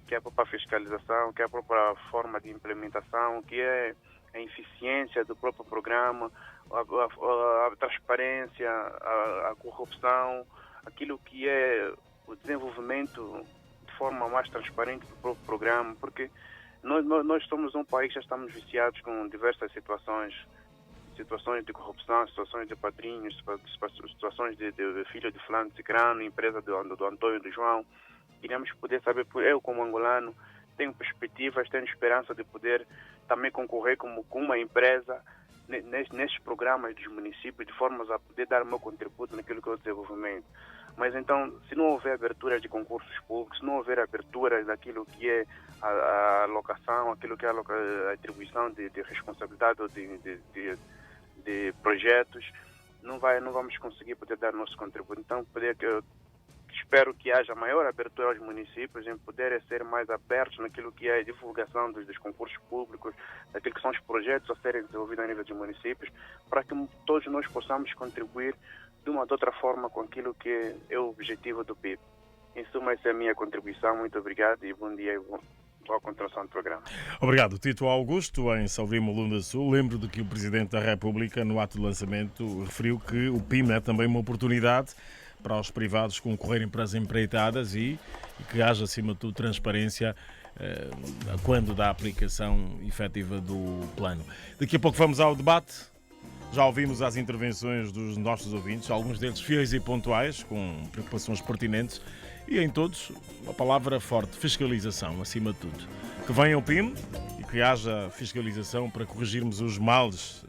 que é a própria fiscalização, que é a própria forma de implementação, que é a eficiência do próprio programa, a transparência, a corrupção, aquilo que é o desenvolvimento de forma mais transparente do próprio programa, porque nós somos um país que já estamos viciados com diversas situações de corrupção, situações de padrinhos, situações de filho de fulano de cicrano, empresa do Antônio e do João. Queremos poder saber, eu como angolano, tenho perspectivas, tenho esperança de poder também concorrer com uma empresa nestes programas dos municípios, de formas a poder dar o meu contributo naquilo que é o desenvolvimento. Mas então, se não houver abertura de concursos públicos, se não houver abertura daquilo que é a alocação, aquilo que é a atribuição de responsabilidade ou de projetos, não vamos conseguir poder dar o nosso contributo. Então, espero que haja maior abertura aos municípios em poderem ser mais abertos naquilo que é a divulgação dos concursos públicos, daquilo que são os projetos a serem desenvolvidos a nível de municípios, para que todos nós possamos contribuir de uma ou de outra forma com aquilo que é o objetivo do PIB. Em suma, essa é a minha contribuição. Muito obrigado e bom dia e boa continuação do programa. Obrigado. Tito Augusto, em Salvrimo, Lunda Sul. Lembro de que o Presidente da República, no ato de lançamento, referiu que o PIM é também uma oportunidade para os privados concorrerem para as empreitadas e que haja, acima de tudo, transparência quando da aplicação efetiva do plano. Daqui a pouco vamos ao debate. Já ouvimos as intervenções dos nossos ouvintes, alguns deles fiéis e pontuais, com preocupações pertinentes, e em todos uma palavra forte: fiscalização, acima de tudo. Que venha o PIM e que haja fiscalização para corrigirmos os males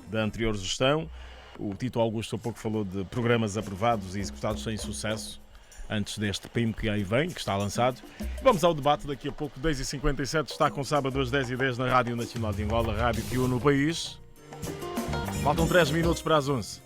da anterior gestão. O Tito Augusto há pouco falou de programas aprovados e executados sem sucesso antes deste PIM que aí vem, que está lançado. Vamos ao debate daqui a pouco, 10h57, está com sábado às 10h10 na Rádio Nacional de Angola, rádio que une o país. Faltam 3 minutos para as 11.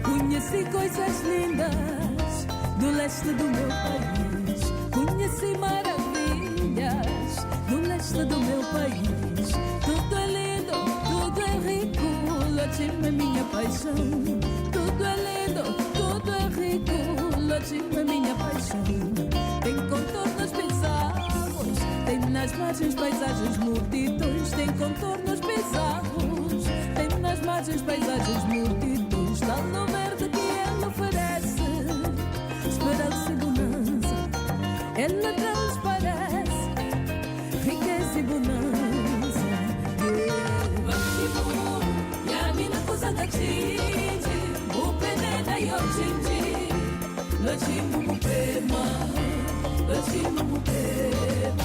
Conheci coisas lindas do leste do meu país. Conheci maravilhas do leste do meu país. Tudo é lindo, tudo é rico. Lotime é minha paixão. Tudo é lindo, tudo é rico. Lotime é minha paixão. Tem contornos bizarros, tem nas margens paisagens multidões. Tem contornos bizarros, tem nas margens paisagens multidões. Está no verde que ela oferece, esperança e bonança. Ela transparece, riqueza e bonança. E a mina coisa da tinte, o penena e o tinte. Lotimo mupema, lotimo mupema.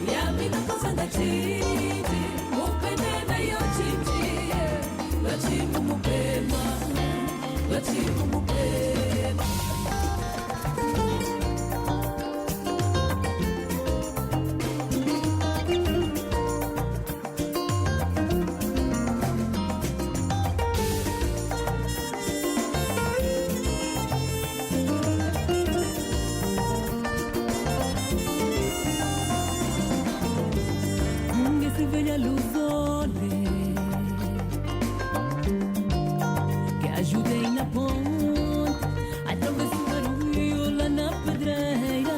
E a mina coisa da tinte, o penena e o tinte. Lotimo mupema, lotimo mupema. Velha luzone que ajudei na ponte, atravessar o rio lá na pedreira.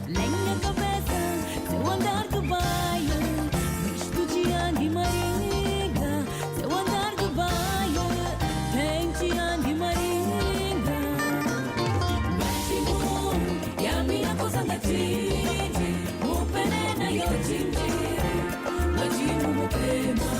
Lenha cabeça, seu andar de baia, visto de Angue Maringa. Seu andar de baia, tem de Angue Maringa. Máximo, e a minha coisa da tinte, o penena e o tinte. Lotimo mupema,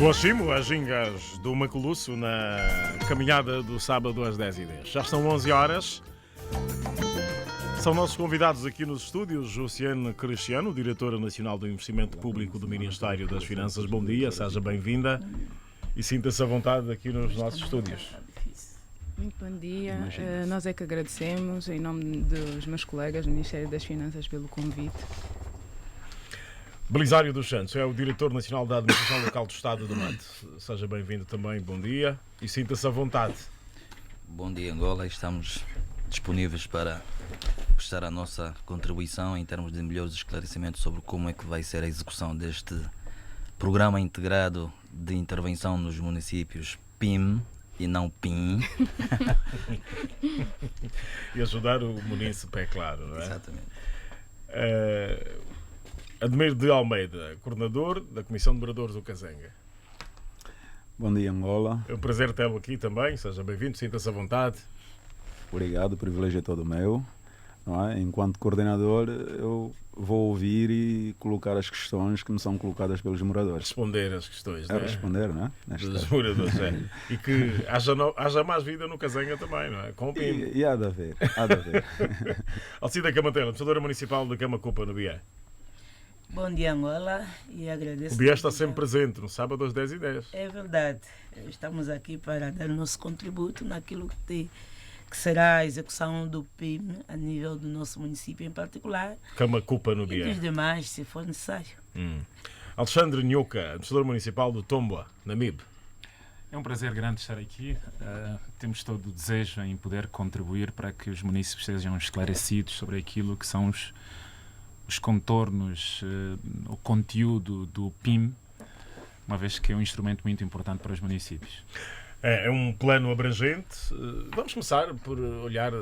O Oximo, as gingas do Maculuço na caminhada do sábado às 10h10. Já estão 11 horas. São nossos convidados aqui nos estúdios, Josiane Cristiano, diretora nacional do Investimento Público do Ministério das Finanças. Bom dia, seja bem-vinda e sinta-se à vontade aqui nos nossos estúdios. Muito bom dia. Nós é que agradecemos, em nome dos meus colegas do Ministério das Finanças, pelo convite. Belisário dos Santos é o diretor nacional da Administração Local do Estado do Mate. Seja bem-vindo também, bom dia e sinta-se à vontade. Bom dia, Angola. Estamos disponíveis para prestar a nossa contribuição em termos de melhores esclarecimentos sobre como é que vai ser a execução deste Programa Integrado de Intervenção nos Municípios, PIM, e não PIM. E ajudar o munícipe, é claro, não é? Exatamente. Ademir de Almeida, coordenador da Comissão de Moradores do Kazanga. Bom dia, Angola. É um prazer tê-lo aqui também, seja bem-vindo, sinta-se à vontade. Obrigado, o privilégio é todo meu. Não é? Enquanto coordenador, eu vou ouvir e colocar as questões que me são colocadas pelos moradores. Responder as questões, não é? Responder, não é? Dos moradores, é. E que haja mais vida no Kazanga também, não é? Com o PIM. E há de haver, há de haver. Alcida Camatela, administradora municipal de Camacupa, no BIE. Bom dia, Angola, e agradeço. O BIE está sempre presente, no sábado às 10h10. É verdade. Estamos aqui para dar o nosso contributo naquilo que será a execução do PIM a nível do nosso município em particular. Camacupa, no BIE. E dos demais, se for necessário. Alexandre Nhoca, administrador municipal do Tomboa, na MIB. É um prazer grande estar aqui. Temos todo o desejo em poder contribuir para que os municípios sejam esclarecidos sobre aquilo que são os contornos, o conteúdo do PIM, uma vez que é um instrumento muito importante para os municípios. É um plano abrangente. Vamos começar por olhar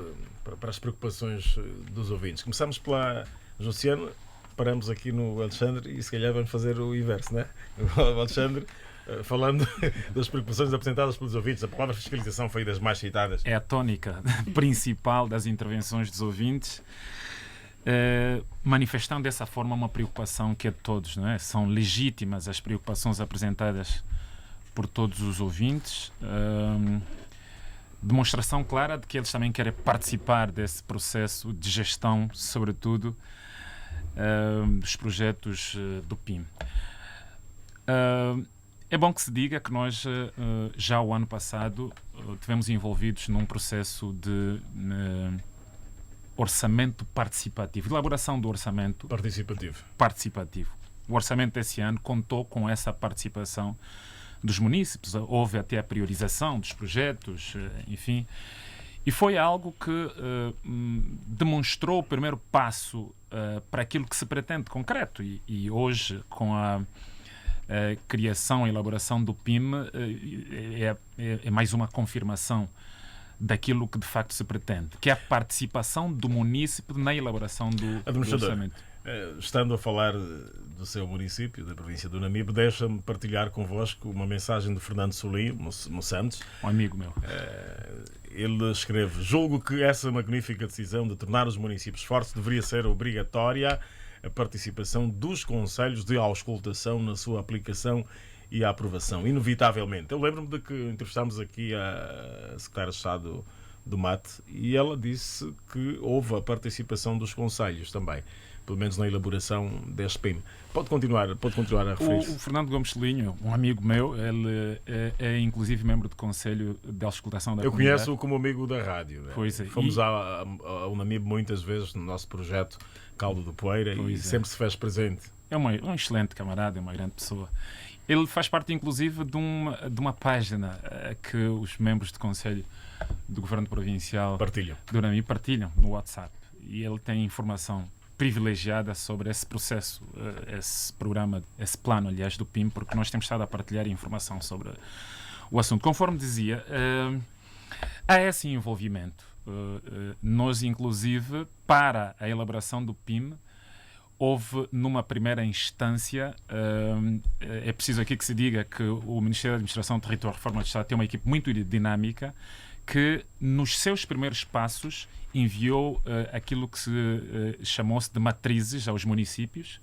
para as preocupações dos ouvintes. Começamos pela Josiane, paramos aqui no Alexandre e se calhar vamos fazer o inverso, não é? O Alexandre, falando das preocupações apresentadas pelos ouvintes, a palavra fiscalização foi das mais citadas. É a tónica principal das intervenções dos ouvintes. Manifestando dessa forma uma preocupação que é de todos, não é? São legítimas as preocupações apresentadas por todos os ouvintes, demonstração clara de que eles também querem participar desse processo de gestão, sobretudo dos projetos do PIM. É bom que se diga que nós já o ano passado tivemos envolvidos num processo de orçamento participativo, elaboração do orçamento participativo. O orçamento desse ano contou com essa participação dos munícipes, houve até a priorização dos projetos, enfim, e foi algo que demonstrou o primeiro passo para aquilo que se pretende concreto, e hoje, com a criação e elaboração do PIM, é mais uma confirmação daquilo que de facto se pretende, que é a participação do município na elaboração do orçamento. Estando a falar do seu município, da província do Namibe, deixa-me partilhar convosco uma mensagem de Fernando Solim, Santos. Um amigo meu. Ele escreve: julgo que essa magnífica decisão de tornar os municípios fortes deveria ser obrigatória a participação dos conselhos de auscultação na sua aplicação e a aprovação, inevitavelmente. Eu lembro-me de que entrevistámos aqui a secretária de Estado do Mate e ela disse que houve a participação dos conselhos também, pelo menos na elaboração deste PIM. Pode continuar a referir-se. O Fernando Gomes Solinho, um amigo meu, ele é inclusive membro do Conselho de Auscultação da Comunidade. Eu conheço-o como amigo da rádio. Né? Pois é. Fomos ao Namibe muitas vezes no nosso projeto Caldo do Poeira e sempre se fez presente. É um excelente camarada, é uma grande pessoa. Ele faz parte, inclusive, de uma página que os membros do Conselho do Governo Provincial do Namibe partilham no WhatsApp. E ele tem informação privilegiada sobre esse processo, esse programa, esse plano, aliás, do PIM, porque nós temos estado a partilhar informação sobre o assunto. Conforme dizia, há esse envolvimento. Nós, inclusive, para a elaboração do PIM, houve, numa primeira instância, é preciso aqui que se diga que o Ministério da Administração, Território e Reforma do Estado tem uma equipe muito dinâmica que, nos seus primeiros passos, enviou aquilo que se chamou-se de matrizes aos municípios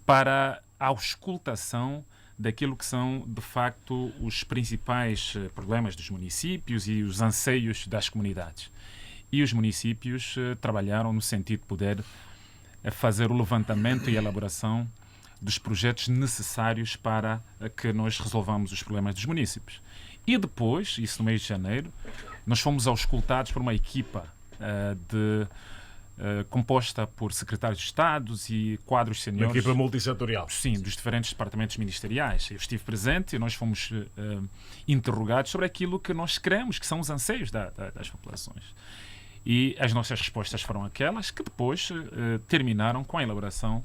para a auscultação daquilo que são, de facto, os principais problemas dos municípios e os anseios das comunidades. E os municípios trabalharam no sentido de poder fazer o levantamento e elaboração dos projetos necessários para que nós resolvamos os problemas dos municípios. E depois, isso no mês de janeiro, nós fomos auscultados por uma equipa composta por secretários de Estado e quadros seniores. Uma equipa multissetorial. Sim, dos diferentes departamentos ministeriais. Eu estive presente e nós fomos interrogados sobre aquilo que nós queremos, que são os anseios das populações. E as nossas respostas foram aquelas que depois terminaram com a elaboração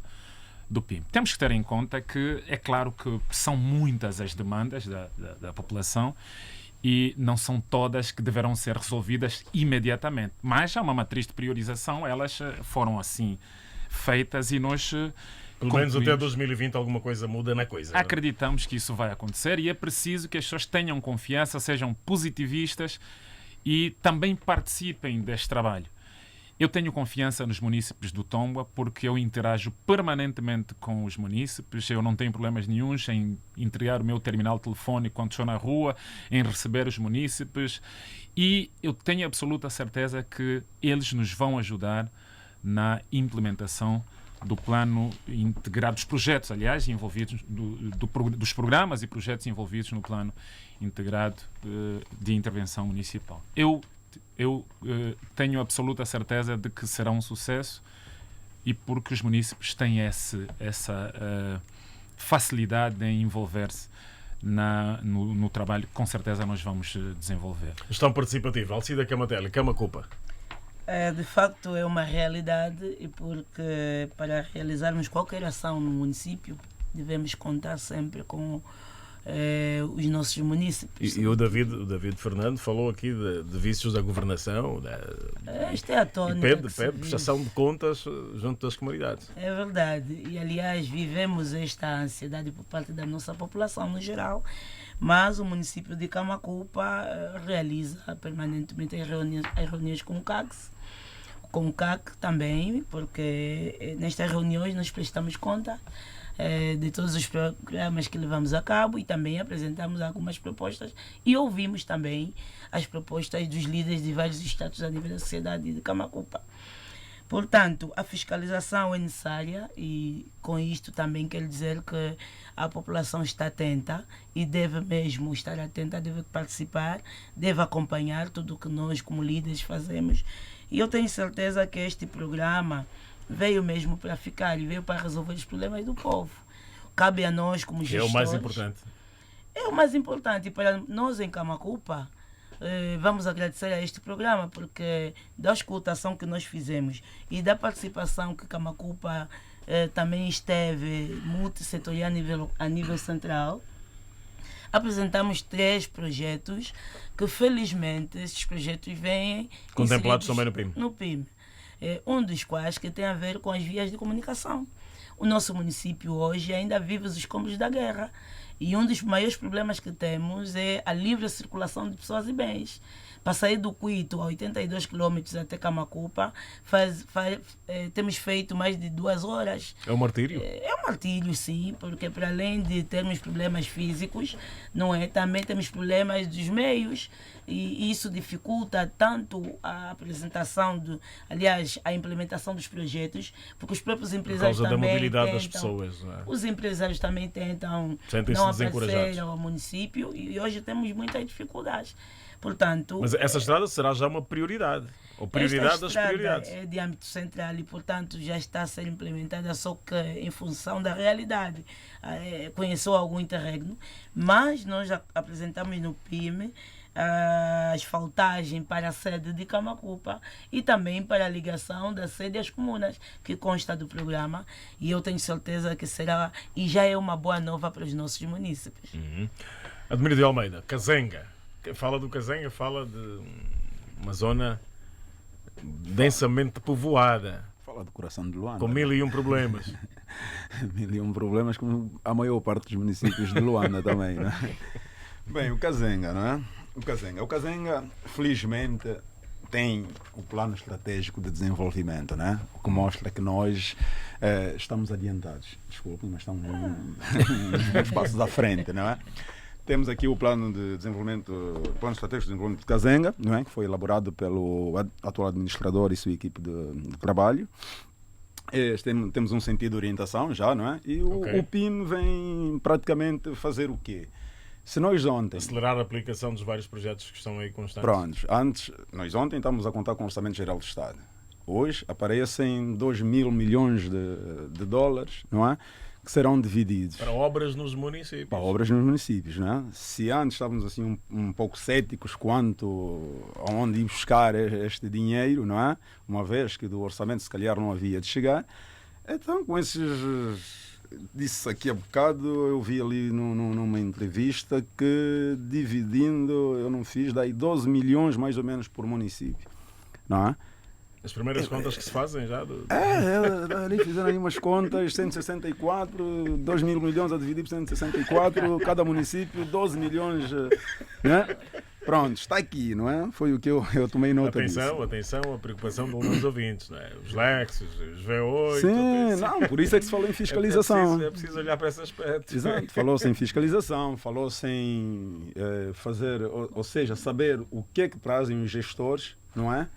do PIM. Temos que ter em conta que é claro que são muitas as demandas da população e não são todas que deverão ser resolvidas imediatamente. Mas há uma matriz de priorização, elas foram assim feitas e nós... Pelo menos até 2020 alguma coisa muda na coisa. Acreditamos que isso vai acontecer e é preciso que as pessoas tenham confiança, sejam positivistas e também participem deste trabalho. Eu tenho confiança nos munícipes do Tomboa porque eu interajo permanentemente com os munícipes. Eu não tenho problemas nenhuns em entregar o meu terminal telefónico quando estou na rua, em receber os munícipes. E eu tenho absoluta certeza que eles nos vão ajudar na implementação do plano integrado, dos projetos, aliás, envolvidos, dos programas e projetos envolvidos no plano integrado de intervenção municipal. Eu tenho absoluta certeza de que será um sucesso e porque os munícipes têm essa facilidade em envolver-se no trabalho que com certeza nós vamos desenvolver. Gestão participativa, Alcida Camadelli, Camacupa. De facto é uma realidade e porque para realizarmos qualquer ação no município devemos contar sempre com os nossos munícipes. E o David Fernando falou aqui de vícios da governação. Esta é a tônica. Pede prestação de contas junto das comunidades. É verdade. E, aliás, vivemos esta ansiedade por parte da nossa população no geral, mas o município de Camacupa realiza permanentemente as reuniões com o CACS, com o CAC também, porque nestas reuniões nós prestamos conta de todos os programas que levamos a cabo e também apresentamos algumas propostas e ouvimos também as propostas dos líderes de vários estados a nível da sociedade de Camacupa. Portanto, a fiscalização é necessária e com isto também quero dizer que a população está atenta e deve mesmo estar atenta, deve participar, deve acompanhar tudo o que nós como líderes fazemos. E eu tenho certeza que este programa veio mesmo para ficar e veio para resolver os problemas do povo. Cabe a nós como gestores. É o mais importante. É o mais importante. E para nós em Camacupa, vamos agradecer a este programa porque da escutação que nós fizemos e da participação que Camacupa também esteve multissetorial a nível central, apresentamos 3 projetos que felizmente esses projetos vêm contemplados também no PIM. Um dos quais que tem a ver com as vias de comunicação. O nosso município hoje ainda vive os escombros da guerra e um dos maiores problemas que temos é a livre circulação de pessoas e bens. Para sair do Cuito a 82 km até Camacupa, temos feito mais de 2 horas. É um martírio? É um martírio, sim, porque para além de termos problemas físicos, não é? Também temos problemas dos meios e isso dificulta tanto a apresentação, a implementação dos projetos, porque os próprios empresários também por causa da mobilidade tentam, das pessoas. Não é? Os empresários também tentam Sentem-se não desencorajados. aparecer ao município e hoje temos muitas dificuldades. Portanto, mas essa estrada será já uma prioridade, ou prioridade das prioridades. É de âmbito central e, portanto, já está a ser implementada, só que em função da realidade. Conheceu algum interregno, mas nós apresentamos no PIM a asfaltagem para a sede de Camacupa e também para a ligação da sede às comunas, que consta do programa, e eu tenho certeza que será, e já é uma boa nova para os nossos munícipes. Admiro de Almeida, Cazenga. Fala do Cazenga, fala de uma zona densamente povoada. Fala do coração de Luanda. Com 1001 problemas. 1001 problemas, como a maior parte dos municípios de Luanda também, não é? Bem, o Cazenga, não é? O Cazenga, felizmente, tem o plano estratégico de desenvolvimento, né? O que mostra que nós estamos adiantados. Desculpe, mas estamos uns passos à frente, não é? Temos aqui o plano de desenvolvimento, plano estratégico de desenvolvimento de Kazenga, não é? Que foi elaborado pelo atual administrador e sua equipe de trabalho. Temos um sentido de orientação já, não é? E o PIN vem praticamente fazer o quê? Se nós ontem... Acelerar a aplicação dos vários projetos que estão aí constantes. Pronto, nós ontem estamos a contar com o Orçamento Geral do Estado. Hoje aparecem 2 mil milhões de dólares, não é? Que serão divididos. Para obras nos municípios. Para obras nos municípios, não é? Se antes estávamos assim um pouco céticos quanto a onde ir buscar este dinheiro, não é? Uma vez que do orçamento se calhar não havia de chegar, então com esses... Disse aqui há bocado, eu vi ali numa entrevista que dividindo, eu não fiz, daí 12 milhões mais ou menos por município, não é? As primeiras contas que se fazem já? Ali fizeram aí umas contas, 164, 2 mil milhões a dividir por 164, cada município, 12 milhões, né? Pronto, está aqui, não é? Foi o que eu tomei nota disso. Atenção, a preocupação de alguns ouvintes, não é? Os Lexus, os V8... Sim, não, por isso é que se falou em fiscalização. É preciso olhar para esse aspecto. Exato, falou-se em fiscalização, falou-se em fazer, ou seja, saber o que é que trazem os gestores, não é?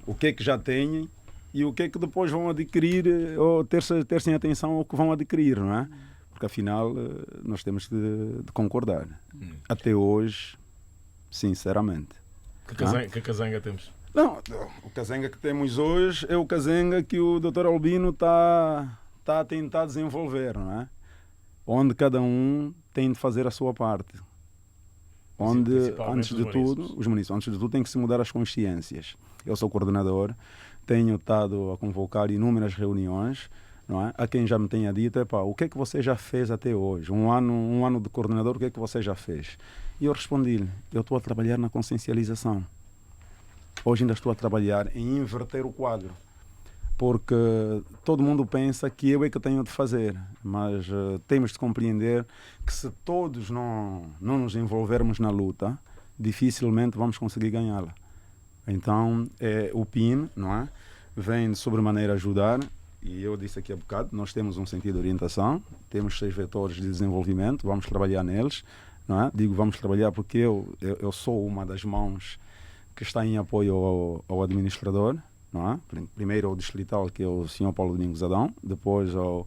O que é que já têm e o que é que depois vão adquirir ou ter-se atenção ao que vão adquirir, não é? Porque afinal nós temos de concordar. Até hoje, sinceramente. Que Kazenga temos? Não, o Kazenga que temos hoje é o Kazenga que o Dr. Albino está a tentar desenvolver, não é? Onde cada um tem de fazer a sua parte. Onde, antes de tudo, tem que se mudar as consciências. Eu sou coordenador, tenho estado a convocar inúmeras reuniões, não é? A quem já me tenha dito, o que é que você já fez até hoje? Um ano de coordenador, o que é que você já fez? E eu respondi-lhe, eu estou a trabalhar na consciencialização. Hoje ainda estou a trabalhar em inverter o quadro. Porque todo mundo pensa que eu é que tenho de fazer, mas temos de compreender que se todos não nos envolvermos na luta, dificilmente vamos conseguir ganhá-la. Então, o PIN, não é? Vem de sobremaneira ajudar, e eu disse aqui há bocado, nós temos um sentido de orientação, temos 6 vetores de desenvolvimento, vamos trabalhar neles, não é? Digo vamos trabalhar porque eu sou uma das mãos que está em apoio ao administrador, não é? Primeiro ao distrital, que é o Sr. Paulo Domingos Adão, depois ao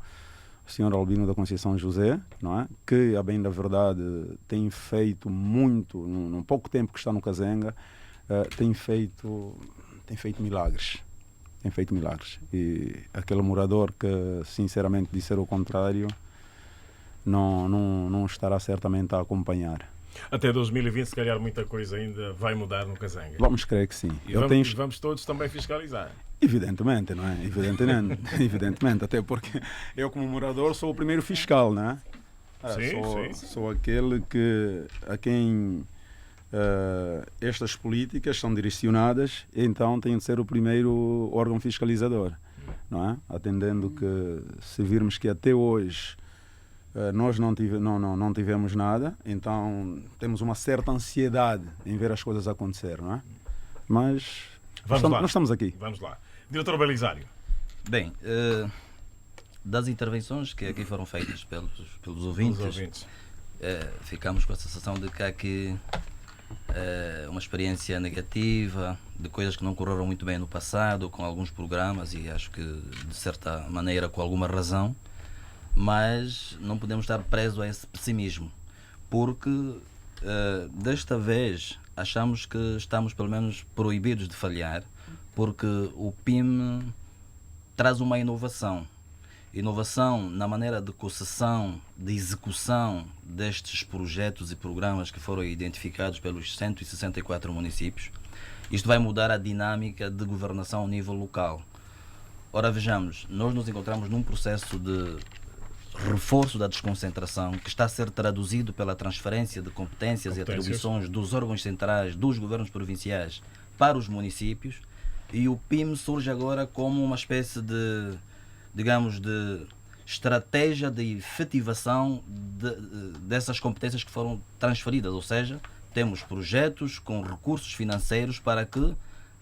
Sr. Albino da Conceição José, não é? Que, a bem da verdade, tem feito muito, num pouco tempo que está no Kazenga, tem feito milagres. Tem feito milagres. E aquele morador que, sinceramente, disser o contrário, não estará certamente a acompanhar. Até 2020, se calhar, muita coisa ainda vai mudar no Kazenga. Vamos crer que sim. E vamos todos também fiscalizar. Evidentemente, não é? Evidentemente, até porque eu, como morador, sou o primeiro fiscal, não é? Sou aquele a quem estas políticas são direcionadas, então tenho de ser o primeiro órgão fiscalizador, não é? Atendendo que, se virmos que até hoje nós não tivemos nada, então temos uma certa ansiedade em ver as coisas acontecer, não é? Mas nós estamos aqui. Vamos lá. Diretor Belisário. Bem, das intervenções que aqui foram feitas pelos ouvintes, ficamos com a sensação de que há aqui uma experiência negativa, de coisas que não correram muito bem no passado, com alguns programas, e acho que, de certa maneira, com alguma razão. Mas não podemos estar presos a esse pessimismo, porque desta vez achamos que estamos pelo menos proibidos de falhar, porque o PIM traz uma inovação na maneira de concessão, de execução destes projetos e programas que foram identificados pelos 164 municípios. Isto vai mudar a dinâmica de governação ao nível local. Ora, vejamos, nós nos encontramos num processo de reforço da desconcentração que está a ser traduzido pela transferência de competências e atribuições dos órgãos centrais, dos governos provinciais para os municípios, e o PIM surge agora como uma espécie de, digamos, de estratégia de efetivação dessas competências que foram transferidas, ou seja, temos projetos com recursos financeiros para que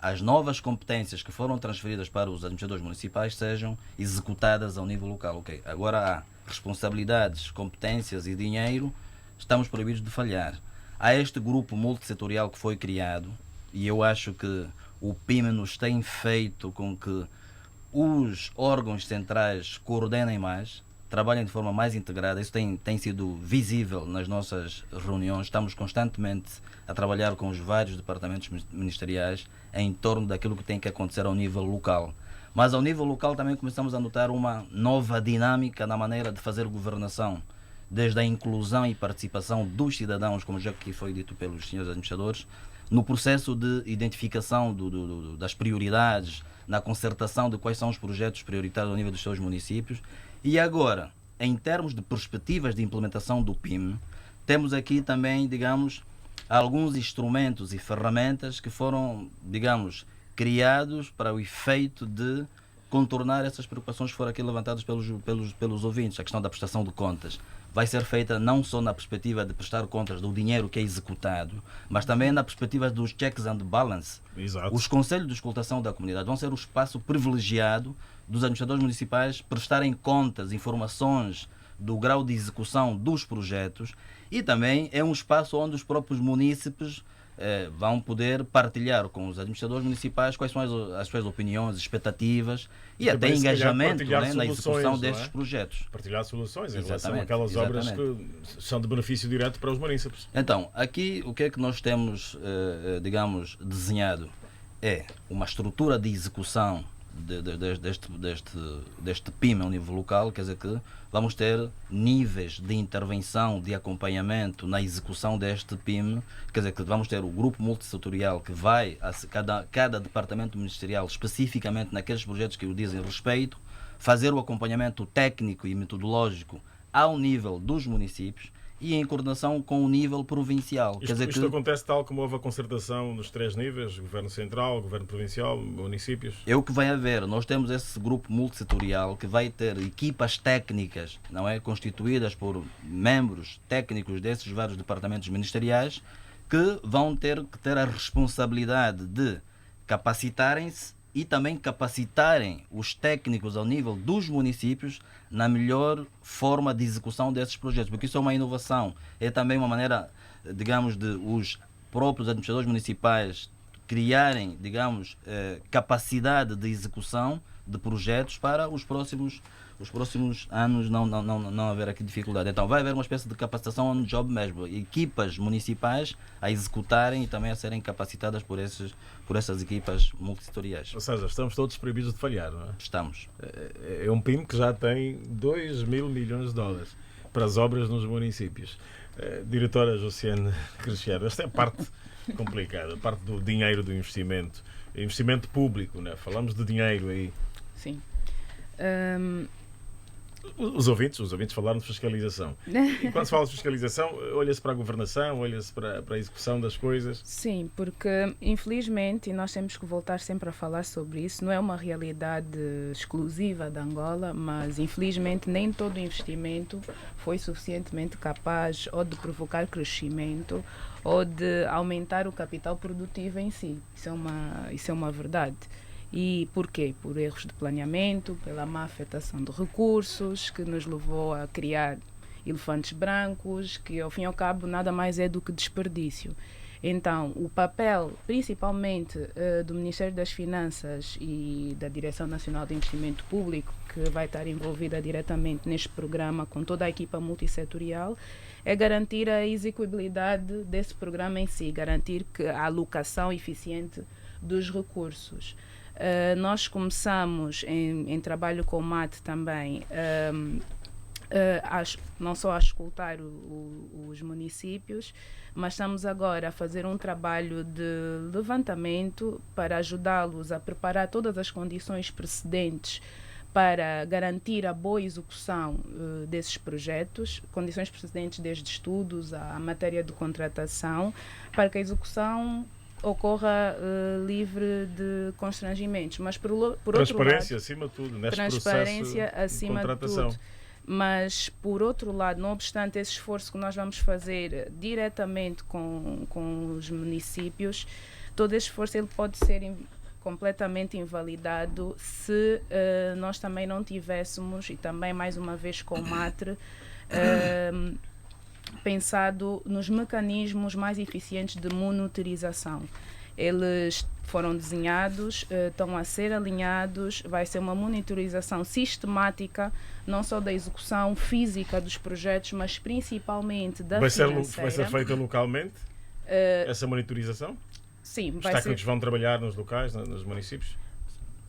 as novas competências que foram transferidas para os administradores municipais sejam executadas ao nível local. Okay. Agora há responsabilidades, competências e dinheiro, estamos proibidos de falhar. Há este grupo multissetorial que foi criado e eu acho que o PIM nos tem feito com que os órgãos centrais coordenem mais, trabalhem de forma mais integrada. Isso tem sido visível nas nossas reuniões. Estamos constantemente a trabalhar com os vários departamentos ministeriais em torno daquilo que tem que acontecer ao nível local. Mas ao nível local também começamos a notar uma nova dinâmica na maneira de fazer governação, desde a inclusão e participação dos cidadãos, como já aqui foi dito pelos senhores administradores, no processo de identificação das prioridades, na concertação de quais são os projetos prioritários ao nível dos seus municípios. E agora, em termos de perspectivas de implementação do PIM, temos aqui também, digamos, alguns instrumentos e ferramentas que foram, digamos, criados para o efeito de contornar essas preocupações que foram aqui levantadas pelos ouvintes. A questão da prestação de contas vai ser feita não só na perspectiva de prestar contas do dinheiro que é executado, mas também na perspectiva dos checks and balance. Exato. Os conselhos de escutação da comunidade vão ser o espaço privilegiado dos administradores municipais prestarem contas, informações do grau de execução dos projetos, e também é um espaço onde os próprios munícipes vão poder partilhar com os administradores municipais quais são as suas opiniões, expectativas e até engajamento, né, na execução destes projetos. Partilhar soluções em relação àquelas obras que são de benefício direto para os munícipes. Então, aqui o que é que nós temos, digamos, desenhado é uma estrutura de execução deste PIM ao nível local, quer dizer que vamos ter níveis de intervenção, de acompanhamento na execução deste PIM, quer dizer que vamos ter o grupo multissetorial que vai a cada departamento ministerial especificamente naqueles projetos que o dizem respeito, fazer o acompanhamento técnico e metodológico ao nível dos municípios e em coordenação com o nível provincial. Isto acontece tal como houve a concertação nos 3 níveis, Governo Central, Governo Provincial, municípios? É o que vai haver. Nós temos esse grupo multissetorial que vai ter equipas técnicas, não é, constituídas por membros técnicos desses vários departamentos ministeriais que vão ter que ter a responsabilidade de capacitarem-se e também capacitarem os técnicos ao nível dos municípios na melhor forma de execução desses projetos, porque isso é uma inovação, é também uma maneira, digamos, de os próprios administradores municipais criarem, digamos, capacidade de execução de projetos para os próximos anos não haver aqui dificuldade. Então vai haver uma espécie de capacitação on job mesmo, equipas municipais a executarem e também a serem capacitadas por essas equipas multissetoriais. Ou seja, estamos todos proibidos de falhar, não é? Estamos. É um PIM que já tem 2 mil milhões de dólares para as obras nos municípios. Diretora Josiane Cristiano, esta é a parte complicada, a parte do dinheiro do investimento público, né? Falamos de dinheiro aí. Sim. Os ouvintes falaram de fiscalização. E quando se fala de fiscalização, olha-se para a governação, olha-se para a execução das coisas. Sim, porque infelizmente, e nós temos que voltar sempre a falar sobre isso, não é uma realidade exclusiva da Angola, mas infelizmente nem todo investimento foi suficientemente capaz ou de provocar crescimento ou de aumentar o capital produtivo em si. Isso é uma verdade. E por quê? Por erros de planeamento, pela má afetação de recursos, que nos levou a criar elefantes brancos, que ao fim e ao cabo nada mais é do que desperdício. Então, o papel, principalmente do Ministério das Finanças e da Direção Nacional de Investimento Público, que vai estar envolvida diretamente neste programa com toda a equipa multissetorial, é garantir a execuibilidade desse programa em si, garantir que a alocação eficiente dos recursos. Nós começamos em trabalho com o MAT também, não só a escutar os municípios, mas estamos agora a fazer um trabalho de levantamento para ajudá-los a preparar todas as condições precedentes para garantir a boa execução desses projetos, condições precedentes desde estudos à matéria de contratação, para que a execução ocorra livre de constrangimentos, mas por outro lado, transparência acima de tudo, neste transparência processo acima de contratação. De tudo. Mas por outro lado, não obstante esse esforço que nós vamos fazer diretamente com os municípios, todo esse esforço ele pode ser completamente invalidado se nós também não tivéssemos, e também mais uma vez com o MATRE, pensado nos mecanismos mais eficientes de monitorização. Eles foram desenhados, estão a ser alinhados, vai ser uma monitorização sistemática, não só da execução física dos projetos, mas principalmente da financeira. Vai ser feita localmente essa monitorização? Sim. Os técnicos vão trabalhar nos locais, nos municípios?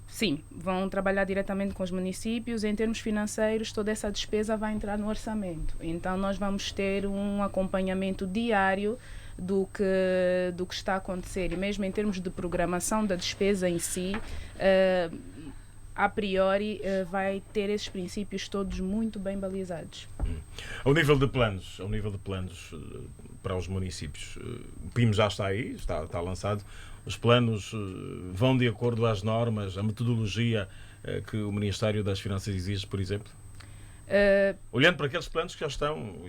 Sim, vão trabalhar diretamente com os municípios. Em termos financeiros, toda essa despesa vai entrar no orçamento. Então, nós vamos ter um acompanhamento diário do que está a acontecer. E mesmo em termos de programação da despesa em si, a priori, vai ter esses princípios todos muito bem balizados. Ao nível de planos para os municípios, o PIM já está aí, está lançado. Os planos vão de acordo às normas, a metodologia que o Ministério das Finanças exige, por exemplo? Olhando para aqueles planos que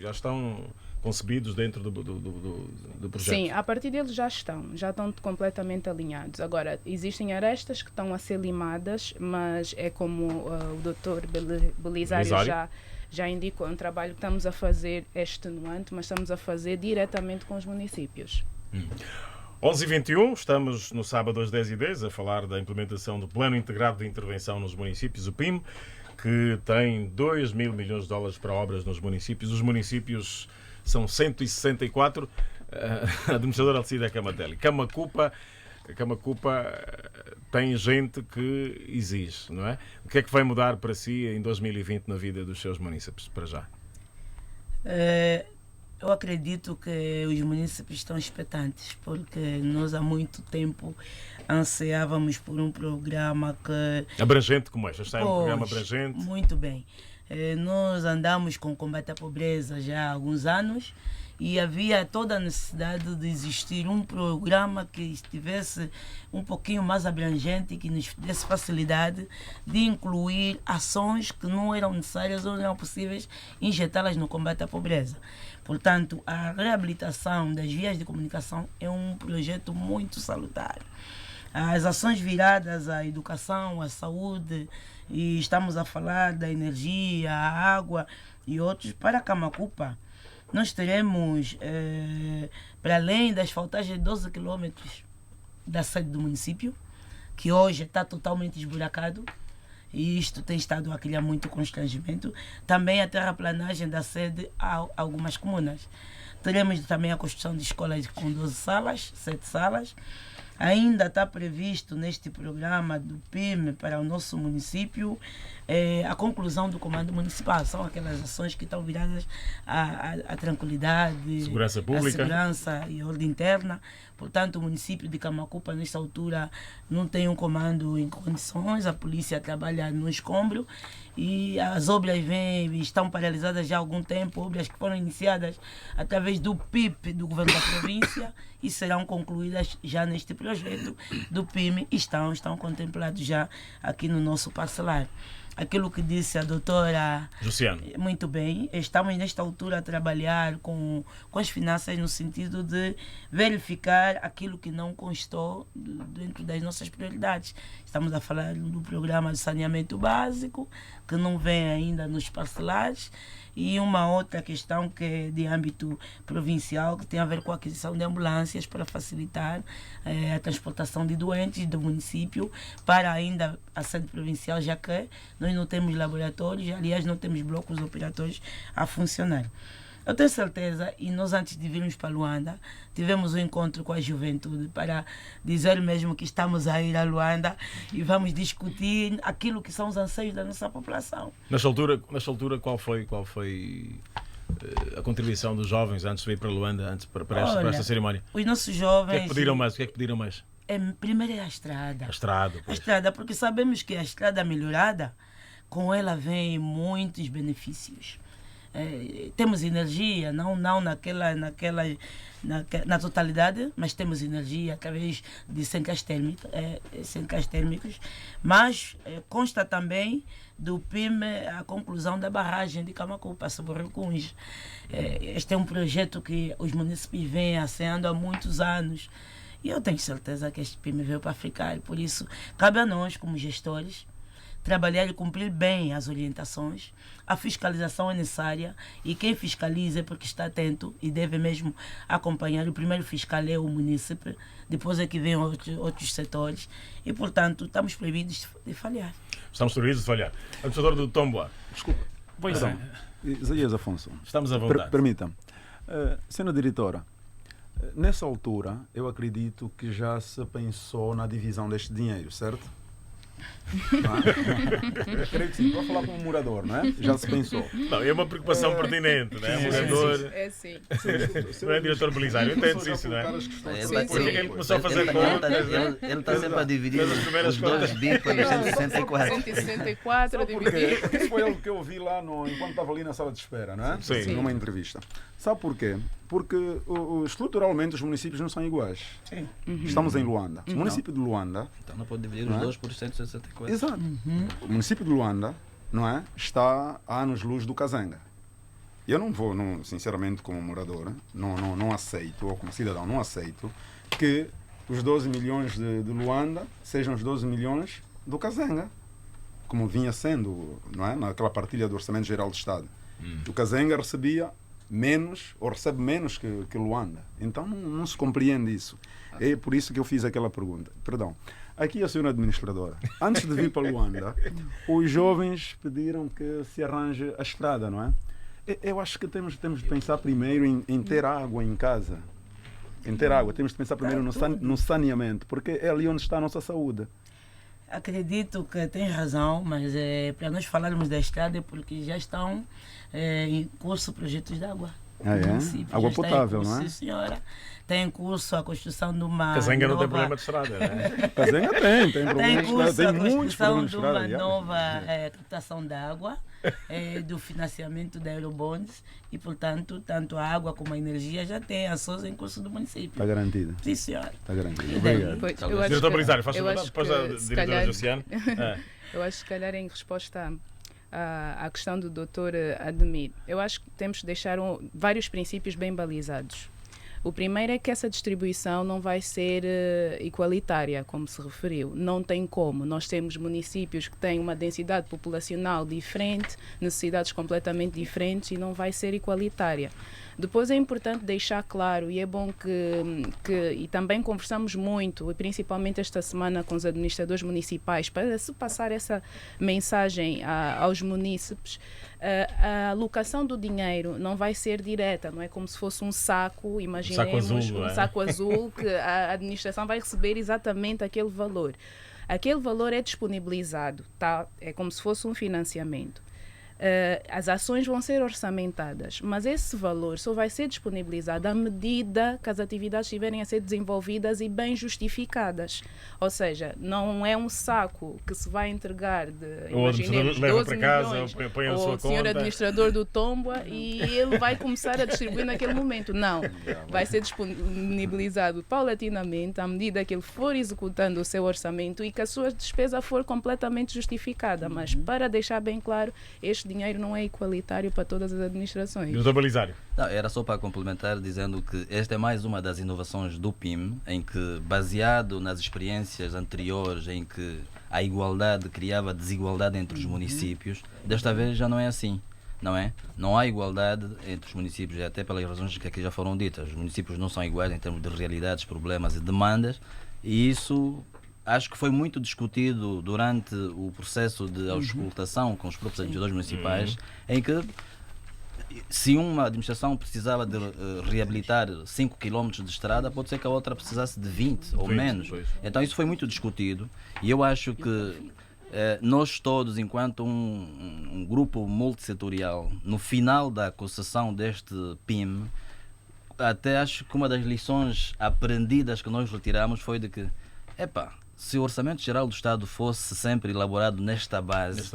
já estão concebidos dentro do projeto. Sim, a partir deles já estão completamente alinhados. Agora, existem arestas que estão a ser limadas, mas é como o Dr. Belisário já indicou, um trabalho que estamos a fazer extenuante, mas estamos a fazer diretamente com os municípios. 11h21, estamos no sábado às 10h10 a falar da implementação do Plano Integrado de Intervenção nos Municípios, o PIM, que tem 2 mil milhões de dólares para obras nos municípios. Os municípios são 164. A administradora Alcida Camadelli. Camacupa tem gente que exige, não é? O que é que vai mudar para si em 2020 na vida dos seus municípios, para já? Eu acredito que os municípios estão expectantes, porque nós há muito tempo ansiávamos por um programa que... Abrangente como este? Está em um programa abrangente? Muito bem. Nós andamos com o combate à pobreza já há alguns anos e havia toda a necessidade de existir um programa que estivesse um pouquinho mais abrangente e que nos desse facilidade de incluir ações que não eram necessárias ou não eram possíveis injetá-las no combate à pobreza. Portanto, a reabilitação das vias de comunicação é um projeto muito salutar. As ações viradas à educação, à saúde, e estamos a falar da energia, a água e outros, para Camacupa, nós teremos, para além da asfaltagem de 12 km da sede do município, que hoje está totalmente esburacado, e isto tem estado a criar muito constrangimento, também a terraplanagem da sede a algumas comunas. Teremos também a construção de escolas com 12 salas, 7 salas. Ainda está previsto neste programa do PIM para o nosso município a conclusão do comando municipal. São aquelas ações que estão viradas à tranquilidade, segurança pública, à segurança e ordem interna. Portanto, o município de Camacupa, nesta altura, não tem um comando em condições. A polícia trabalha no escombro e as obras estão paralisadas já há algum tempo, obras que foram iniciadas através do PIP do governo da província e serão concluídas já neste projeto do PIM e estão contemplados já aqui no nosso parcelar. Aquilo que disse a doutora Luciano. Muito bem, estamos nesta altura a trabalhar com as finanças no sentido de verificar aquilo que não constou dentro das nossas prioridades. Estamos a falar do programa de saneamento básico, que não vem ainda nos parcelares, e uma outra questão que é de âmbito provincial, que tem a ver com a aquisição de ambulâncias para facilitar a transportação de doentes do município para ainda a sede provincial, já que nós não temos laboratórios, aliás, não temos blocos operatórios a funcionar. Eu tenho certeza, e nós antes de virmos para Luanda, tivemos um encontro com a juventude para dizer mesmo que estamos a ir a Luanda e vamos discutir aquilo que são os anseios da nossa população. Nesta altura qual foi a contribuição dos jovens antes de ir para Luanda, para esta cerimónia? Os nossos jovens... O que é que pediram mais? Primeiro é a estrada. A estrada, pois. A estrada, porque sabemos que a estrada melhorada, com ela vem muitos benefícios. Temos energia, não na totalidade, mas temos energia através de centrais térmicos, mas consta também do PIM a conclusão da barragem de Camacupa sobre o Rio Cunge. Este é um projeto que os municípios vêm assinando há muitos anos E eu tenho certeza que este PIM veio para ficar. Por isso, cabe a nós, como gestores, trabalhar e cumprir bem as orientações. A fiscalização é necessária e quem fiscaliza é porque está atento e deve mesmo acompanhar. O primeiro fiscal é o munícipe, depois é que vem outros setores e, portanto, estamos proibidos de falhar. Estamos proibidos de falhar. Administrador do Tomboa. Desculpa. Pois é. Isaías Afonso. Estamos à vontade. Permita-me. Senhora Diretora, nessa altura, eu acredito que já se pensou na divisão deste dinheiro, certo? Eu creio que sim, para falar como morador, não é? Já se pensou. Não, é uma preocupação pertinente, não é? Morador. É sim. Não é diretor Belisário, entende-se isso, não é? Ele começou a fazer contas. Ele está sempre a dividir os 2 bi pelos 164. 164 dividido. Isso foi algo que eu ouvi lá enquanto estava ali na sala de espera, não é? Sim. Numa entrevista. Sabe porquê? Porque estruturalmente os municípios não são iguais. Sim. Estamos em Luanda. O município de Luanda. Então não pode dividir os 2 por 164. Exato. O município de Luanda, não é? Está a anos-luz do Kazenga. Eu não vou, sinceramente, como morador, não aceito, ou como cidadão, não aceito que os 12 milhões de Luanda sejam os 12 milhões do Kazenga, como vinha sendo, não é? Naquela partilha do Orçamento Geral do Estado. O Kazenga recebia menos, ou recebe menos que Luanda. Então não se compreende isso. É por isso que eu fiz aquela pergunta. Perdão. Aqui a senhora administradora, antes de vir para Luanda, os jovens pediram que se arranje a estrada, não é? Eu acho que temos de pensar primeiro em ter água em casa. Em ter água. Temos de pensar primeiro no saneamento, porque é ali onde está a nossa saúde. Acredito que tem razão, mas para nós falarmos da estrada é porque já estão em curso projetos de água. Ah, é? Água potável, curso, não é? Sim, senhora. Tem em curso a construção de uma Kazenga não nova... tem problema de estrada, não é? Kazenga tem problema de estrada. Tem muitos problemas de estrada. Tem em curso a construção de uma nova captação de água, do financiamento da Eurobonds e, portanto, tanto a água como a energia já tem ações em curso do município. Está garantido? Sim, senhora. Está garantido. Obrigado. Diretor Belisário, faz favor, depois a diretora Josiane. Eu acho que, se calhar, em resposta à questão do doutor Ademir, eu acho que temos de deixar vários princípios bem balizados. O primeiro é que essa distribuição não vai ser igualitária, como se referiu. Não tem como. Nós temos municípios que têm uma densidade populacional diferente, necessidades completamente diferentes e não vai ser igualitária. Depois é importante deixar claro, e é bom e também conversamos muito, e principalmente esta semana com os administradores municipais, para se passar essa mensagem aos munícipes. A alocação do dinheiro não vai ser direta, não é como se fosse um saco, imaginemos, um saco azul, que a administração vai receber exatamente aquele valor. Aquele valor é disponibilizado, tá? É como se fosse um financiamento. As ações vão ser orçamentadas, mas esse valor só vai ser disponibilizado à medida que as atividades estiverem a ser desenvolvidas e bem justificadas. Ou seja, não é um saco que se vai entregar de, imaginemos, 12 milhões ao senhor administrador do Tomboa e ele vai começar a distribuir naquele momento. Não, vai ser disponibilizado paulatinamente à medida que ele for executando o seu orçamento e que a sua despesa for completamente justificada. Mas para deixar bem claro, este dinheiro não é igualitário para todas as administrações. Doutor Belisário. Não, era só para complementar, dizendo que esta é mais uma das inovações do PIM, em que, baseado nas experiências anteriores, em que a igualdade criava desigualdade entre os municípios, desta vez já não é assim. Não é? Não há igualdade entre os municípios, até pelas razões que aqui já foram ditas. Os municípios não são iguais em termos de realidades, problemas e demandas, e isso acho que foi muito discutido durante o processo de auscultação com os próprios administradores municipais, em que se uma administração precisava de reabilitar 5 km de estrada, pode ser que a outra precisasse de 20 ou menos. Então isso foi muito discutido e eu acho que nós todos, enquanto um grupo multissetorial, no final da concessão deste PIM, até acho que uma das lições aprendidas que nós retiramos foi de que, se o Orçamento Geral do Estado fosse sempre elaborado nesta base,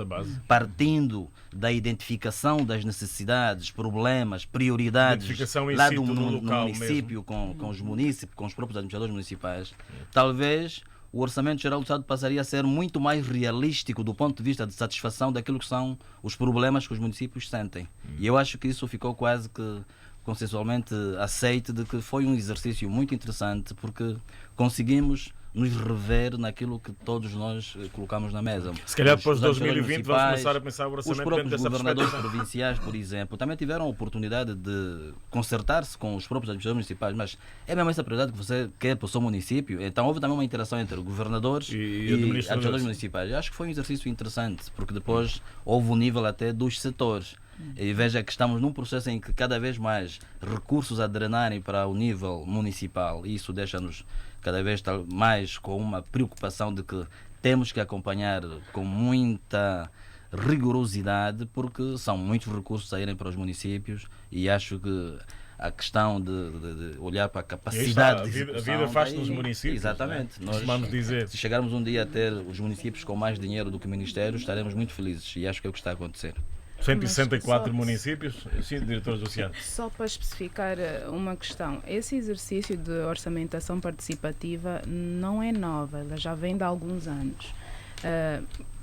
partindo da identificação das necessidades, problemas, prioridades lá no município, com os munícipes, com os próprios administradores municipais, talvez o Orçamento Geral do Estado passaria a ser muito mais realístico do ponto de vista de satisfação daquilo que são os problemas que os municípios sentem. E eu acho que isso ficou quase que consensualmente aceite de que foi um exercício muito interessante, porque conseguimos nos rever naquilo que todos nós colocamos na mesa. Se calhar depois de 2020 vamos começar a pensar o orçamento. Os próprios dessa governadores provinciais, por exemplo, também tiveram a oportunidade de concertar-se com os próprios administradores municipais, mas é mesmo essa prioridade que você quer para o seu município? Então houve também uma interação entre governadores e administradores municipais. Eu acho que foi um exercício interessante, porque depois houve um nível até dos setores. E veja que estamos num processo em que cada vez mais recursos a drenarem para o nível municipal, e isso deixa-nos cada vez mais com uma preocupação de que temos que acompanhar com muita rigorosidade, porque são muitos recursos a irem para os municípios, e acho que a questão de olhar para a capacidade de execução... A vida faz nos municípios. Exatamente. Né? Nós, vamos dizer. Se chegarmos um dia a ter os municípios com mais dinheiro do que o Ministério, estaremos muito felizes, e acho que é o que está a acontecer. 164 municípios, sim, diretor associado. Só para especificar uma questão, esse exercício de orçamentação participativa não é nova, ela já vem de alguns anos.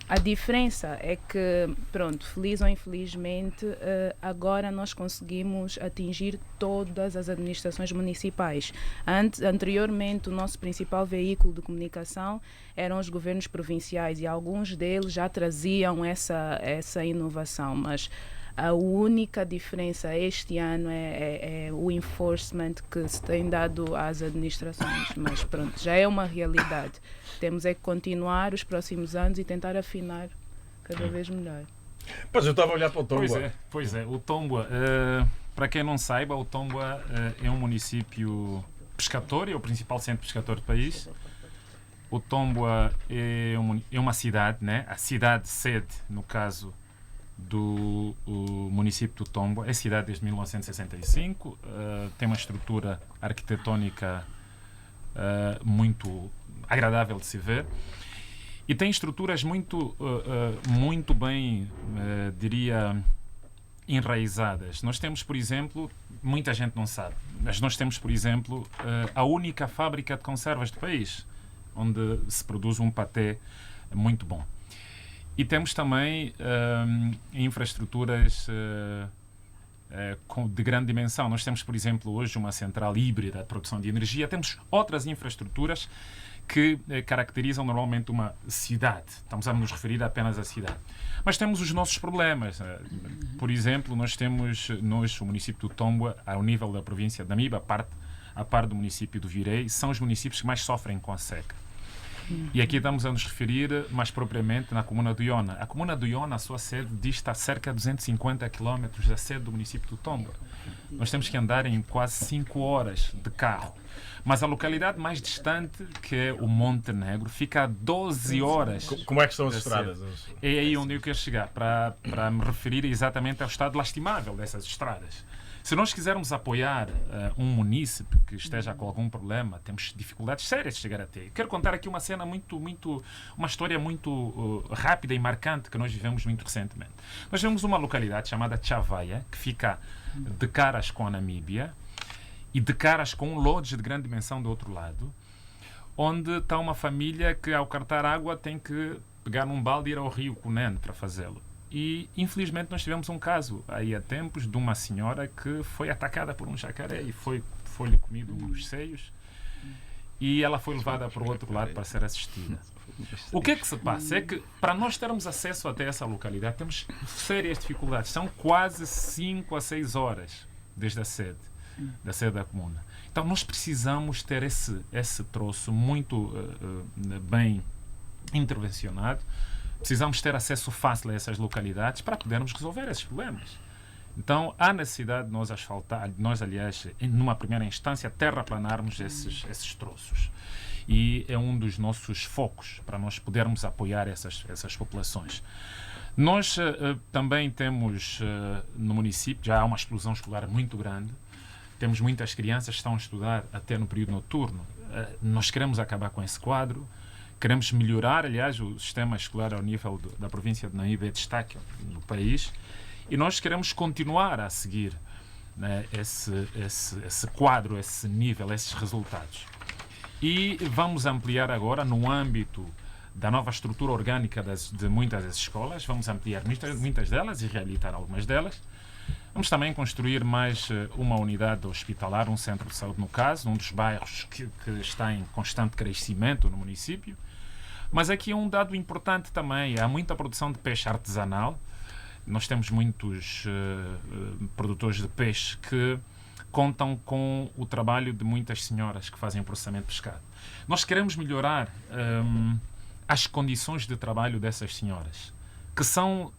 A diferença é que, pronto, feliz ou infelizmente, agora nós conseguimos atingir todas as administrações municipais. Anteriormente, o nosso principal veículo de comunicação eram os governos provinciais, e alguns deles já traziam essa inovação, mas a única diferença este ano é o enforcement que se tem dado às administrações, mas pronto, já é uma realidade. Temos é que continuar os próximos anos e tentar afinar cada vez melhor. Pois eu estava a olhar para o Tomboa. Pois é, o Tomboa, para quem não saiba, o Tomboa é um município pescatório, é o principal centro pescatório do país. O Tomboa é uma cidade, né? A cidade sede, no caso do município do Tomboa, é cidade desde 1965, tem uma estrutura arquitetónica muito agradável de se ver, e tem estruturas muito bem, diria, enraizadas. Nós temos, por exemplo, muita gente não sabe, mas nós temos, por exemplo, a única fábrica de conservas do país, onde se produz um paté muito bom. E temos também infraestruturas de grande dimensão. Nós temos, por exemplo, hoje uma central híbrida de produção de energia. Temos outras infraestruturas que caracterizam normalmente uma cidade. Estamos a nos referir apenas à cidade. Mas temos os nossos problemas. Por exemplo, nós, o município do Tomboa, ao nível da província de Namiba, a par do município do Virei, são os municípios que mais sofrem com a seca. E aqui estamos a nos referir mais propriamente na comuna do Iona. A comuna do Iona, a sua sede, dista a cerca de 250 km da sede do município do Tomboa. Nós temos que andar em quase 5 horas de carro. Mas a localidade mais distante, que é o Monte Negro, fica a 12 horas. Como é que estão as estradas? É aí onde eu quero chegar, para me referir exatamente ao estado lastimável dessas estradas. Se nós quisermos apoiar um munícipe que esteja com algum problema, temos dificuldades sérias de chegar até. Quero contar aqui uma cena uma história muito rápida e marcante que nós vivemos muito recentemente. Nós vemos uma localidade chamada Chavaia, que fica de caras com a Namíbia e de caras com um lodge de grande dimensão do outro lado, onde está uma família que, ao cartar água, tem que pegar num balde e ir ao rio Cunene para fazê-lo. E, infelizmente, nós tivemos um caso aí há tempos de uma senhora que foi atacada por um jacaré e foi-lhe comido um dos seios, e ela foi levada para o outro lado para ser assistida. O que é que se passa? É que, para nós termos acesso até essa localidade, temos sérias dificuldades. São quase 5 a 6 horas desde a sede da comuna. Então, nós precisamos ter esse troço muito bem intervencionado. Precisamos ter acesso fácil a essas localidades para podermos resolver esses problemas. Então, há necessidade de nós asfaltar, aliás, numa primeira instância, terraplanarmos esses troços. E é um dos nossos focos para nós podermos apoiar essas populações. Nós também temos no município, já há uma exclusão escolar muito grande, temos muitas crianças que estão a estudar até no período noturno. Nós queremos acabar com esse quadro. Queremos melhorar, aliás, o sistema escolar ao nível da província de Namiba é destaque no país, e nós queremos continuar a seguir, né, esse quadro, esse nível, esses resultados. E vamos ampliar agora, no âmbito da nova estrutura orgânica de muitas das escolas. Vamos ampliar muitas delas e reabilitar algumas delas. Vamos também construir mais uma unidade hospitalar, um centro de saúde, no caso, um dos bairros que está em constante crescimento no município. Mas aqui é um dado importante também, há muita produção de peixe artesanal. Nós temos muitos produtores de peixe que contam com o trabalho de muitas senhoras que fazem o processamento de pescado. Nós queremos melhorar as condições de trabalho dessas senhoras, que são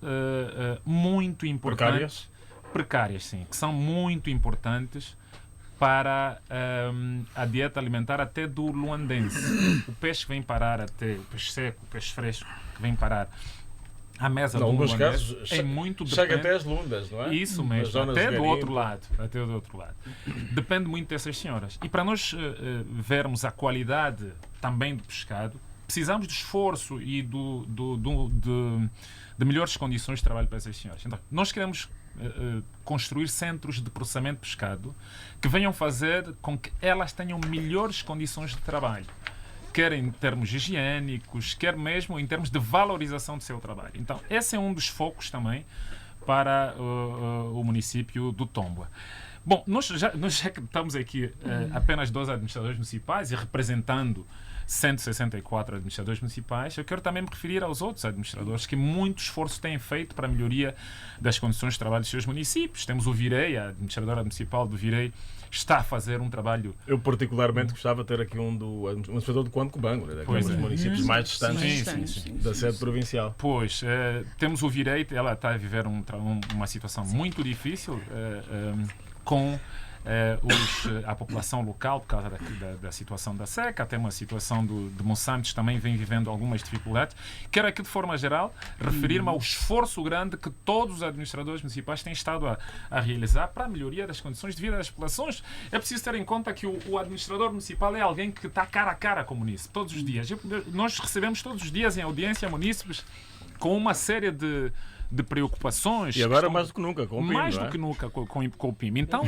muito importantes. Precárias, sim, que são muito importantes para a dieta alimentar até do luandense. O peixe vem parar até, o peixe seco, o peixe fresco, que vem parar à mesa do luandense. Casos, é muito chega até as lundas, não é? Isso mesmo, até do outro lado. Depende muito dessas senhoras. E para nós vermos a qualidade também do pescado, precisamos de esforço e de melhores condições de trabalho para essas senhoras. Então, nós queremos construir centros de processamento de pescado que venham fazer com que elas tenham melhores condições de trabalho, quer em termos higiênicos, quer mesmo em termos de valorização do seu trabalho. Então, esse é um dos focos também para o município do Tomboa. Bom, nós já que estamos aqui apenas 2 administradores municipais e representando 164 administradores municipais, eu quero também me referir aos outros administradores que muito esforço têm feito para a melhoria das condições de trabalho dos seus municípios. Temos o Virei, a administradora municipal do Virei está a fazer um trabalho... Eu particularmente gostava de ter aqui um administrador do Quanto-Cubango, né? Um dos municípios mais distantes da sede provincial. Pois, temos o Virei, ela está a viver uma situação muito difícil com a população local por causa da situação da seca, até uma situação de Monsanto também vem vivendo algumas dificuldades. Quero aqui de forma geral referir-me ao esforço grande que todos os administradores municipais têm estado a realizar para a melhoria das condições de vida das populações. É preciso ter em conta que o administrador municipal é alguém que está cara a cara com o munícipe todos os dias. Nós recebemos todos os dias em audiência munícipes com uma série de preocupações. E agora mais do que nunca, com o PIM. Mais do que nunca com o PIM. Então,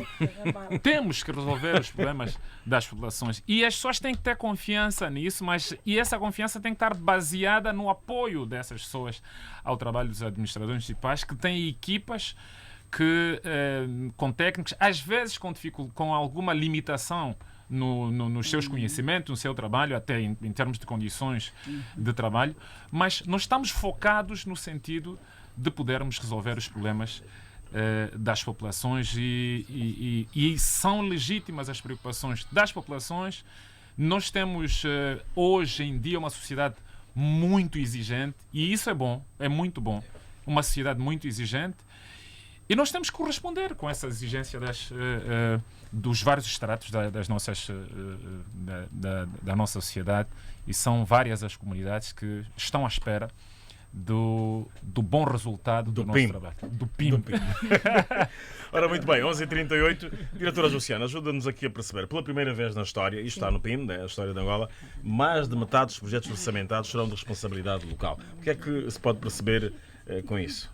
temos que resolver os problemas das populações. E as pessoas têm que ter confiança nisso, e essa confiança tem que estar baseada no apoio dessas pessoas ao trabalho dos administradores municipais, que têm equipas com técnicos, às vezes com alguma limitação nos seus conhecimentos, no seu trabalho, até em termos de condições de trabalho, mas nós estamos focados no sentido de podermos resolver os problemas das populações e são legítimas as preocupações das populações. Nós temos hoje em dia uma sociedade muito exigente e isso é bom, é muito bom. Uma sociedade muito exigente e nós temos que corresponder com essa exigência dos vários estratos da nossa sociedade e são várias as comunidades que estão à espera do bom resultado do nosso trabalho. Do PIM. Ora, muito bem, 11h38. Diretora Josiana, ajuda-nos aqui a perceber. Pela primeira vez na história, isto está no PIM, né, a história de Angola, mais de metade dos projetos orçamentados serão de responsabilidade local. O que é que se pode perceber com isso?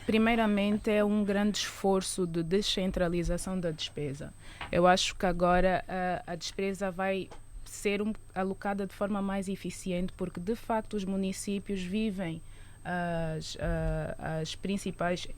Primeiramente, é um grande esforço de descentralização da despesa. Eu acho que agora a despesa vai ser alocada de forma mais eficiente, porque de facto os municípios vivem as principais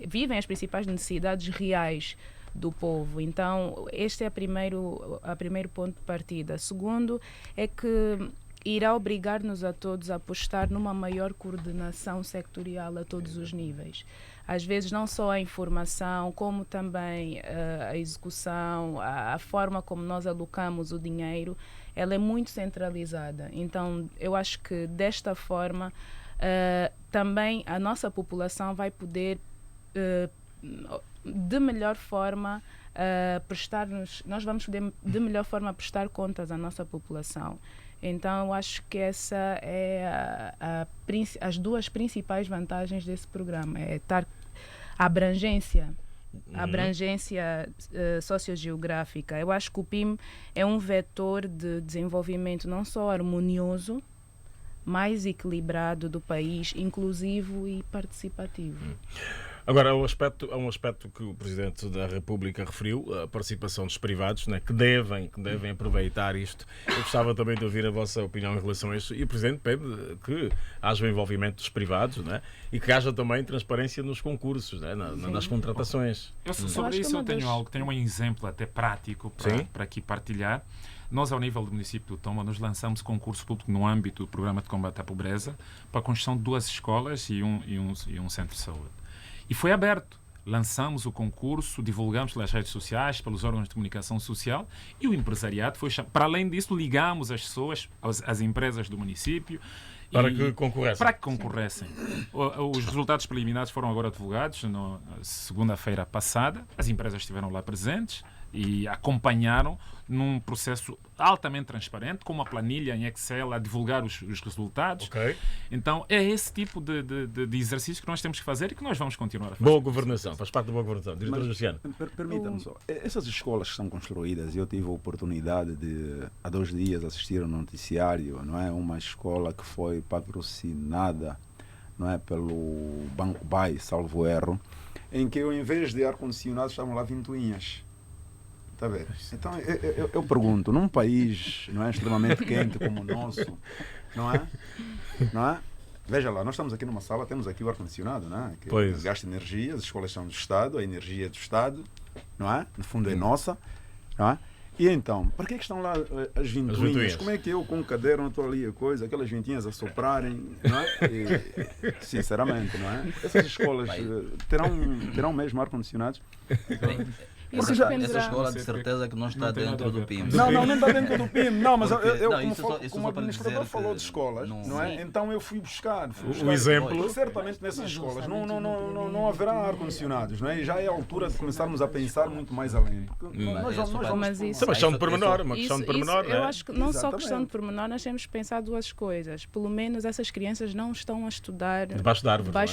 necessidades reais do povo. Então, este é o primeiro ponto de partida. Segundo, é que irá obrigar-nos a todos a apostar numa maior coordenação sectorial a todos os níveis. Às vezes não só a informação, como também a execução, a forma como nós alocamos o dinheiro, ela é muito centralizada. Então, eu acho que desta forma também a nossa população vai poder de melhor forma nós vamos poder de melhor forma prestar contas à nossa população. Então, eu acho que essa é as duas principais vantagens desse programa. É estar a abrangência sociogeográfica. Eu acho que o PIM é um vetor de desenvolvimento não só harmonioso, mais equilibrado do país, inclusivo e participativo. Agora, há um aspecto que o Presidente da República referiu, a participação dos privados, né, que devem aproveitar isto. Eu gostava também de ouvir a vossa opinião em relação a isso. E o Presidente pede que haja o envolvimento dos privados, né, e que haja também transparência nos concursos, né, nas contratações. Sobre isso eu tenho um exemplo até prático para aqui partilhar. Nós, ao nível do município de Tomba, nos lançamos concurso público no âmbito do Programa de Combate à Pobreza para a construção de 2 escolas e um centro de saúde. E foi aberto. Lançamos o concurso, divulgamos pelas redes sociais, pelos órgãos de comunicação social e o empresariado foi chamado. Para além disso, ligamos as pessoas, as empresas do município. Para que concorressem. Os resultados preliminares foram agora divulgados na segunda-feira passada. As empresas estiveram lá presentes e acompanharam num processo altamente transparente, com uma planilha em Excel a divulgar os resultados. Então, é esse tipo de exercício que nós temos que fazer e que nós vamos continuar a fazer. Boa governação, faz parte da boa governação. Diretor Luciano. Permita-me só, essas escolas que são construídas, eu tive a oportunidade de, há 2 dias, assistir ao noticiário, não é? Uma escola que foi patrocinada, não é, pelo Banco BAE, salvo erro, em que ao invés de ar-condicionado estavam lá ventoinhas. Está a ver? Então eu pergunto, num país, não é, extremamente quente como o nosso, não é? Veja lá, nós estamos aqui numa sala, temos aqui o ar-condicionado, não é? Que gasta energia, as escolas são do Estado, a energia é do Estado, não é? No fundo é nossa, não é? E então, para que estão lá as ventoinhas? Como é que eu com um caderno estou ali a coisa, aquelas ventinhas a soprarem, não é? E, sinceramente, não é? Essas escolas terão mesmo ar-condicionados? Essa escola de certeza que não está dentro do PIM. Não está dentro do PIM. Não, mas eu como administrador falou de escolas, não é? Então eu fui buscar o exemplo. Certamente nessas escolas não haverá ar-condicionados, não é? E já é a altura de começarmos a pensar muito mais além. Mas são de pormenor, uma questão de pormenor. Eu acho que não só questão de pormenor, nós temos que pensar 2 coisas. Pelo menos essas crianças não estão a estudar debaixo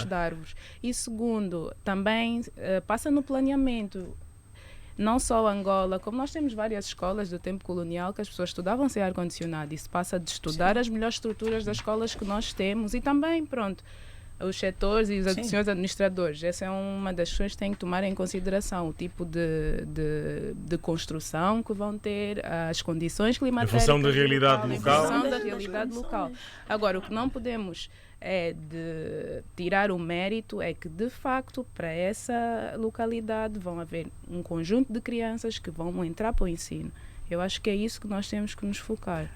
de árvores. E segundo, também passa no planeamento. Não só Angola, como nós temos várias escolas do tempo colonial que as pessoas estudavam sem ar-condicionado. Isso passa de estudar as melhores estruturas das escolas que nós temos e também, os setores e os senhores administradores. Essa é uma das questões que têm que tomar em consideração, o tipo de construção que vão ter, as condições climatéricas. Em função da realidade local. Em função da realidade local. Agora, o que não podemos de tirar o mérito é que, de facto, para essa localidade vão haver um conjunto de crianças que vão entrar para o ensino. Eu acho que é isso que nós temos que nos focar.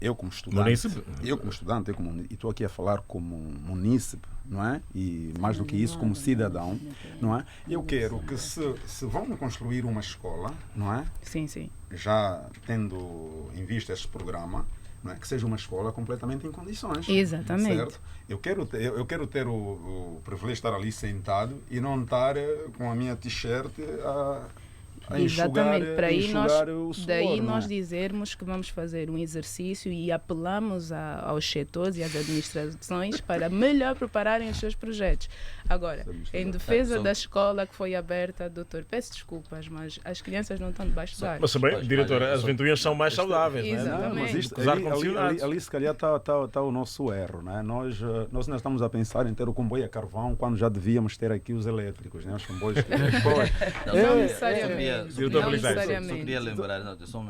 Eu como estudante, e estou aqui a falar como munícipe, não é? E mais do que isso, como cidadão, não é? Eu quero que se vão construir uma escola, não é? Sim. Já tendo em vista este programa, não é? Que seja uma escola completamente em condições. Exatamente. Certo? Eu quero ter o privilégio de estar ali sentado e não estar com a minha t-shirt a exatamente, para enxugar o suor, daí nós dizermos que vamos fazer um exercício e apelamos aos setores e às administrações para melhor prepararem os seus projetos. Agora, em defesa da escola que foi aberta, doutor, peço desculpas, mas as crianças não estão debaixo da água. Mas também, diretora, as ventoinhas são mais saudáveis, exatamente. Não é? Mas ali se calhar está o nosso erro, não é? Nós ainda estamos a pensar em ter o comboio a carvão quando já devíamos ter aqui os elétricos, né? Os comboios não necessariamente.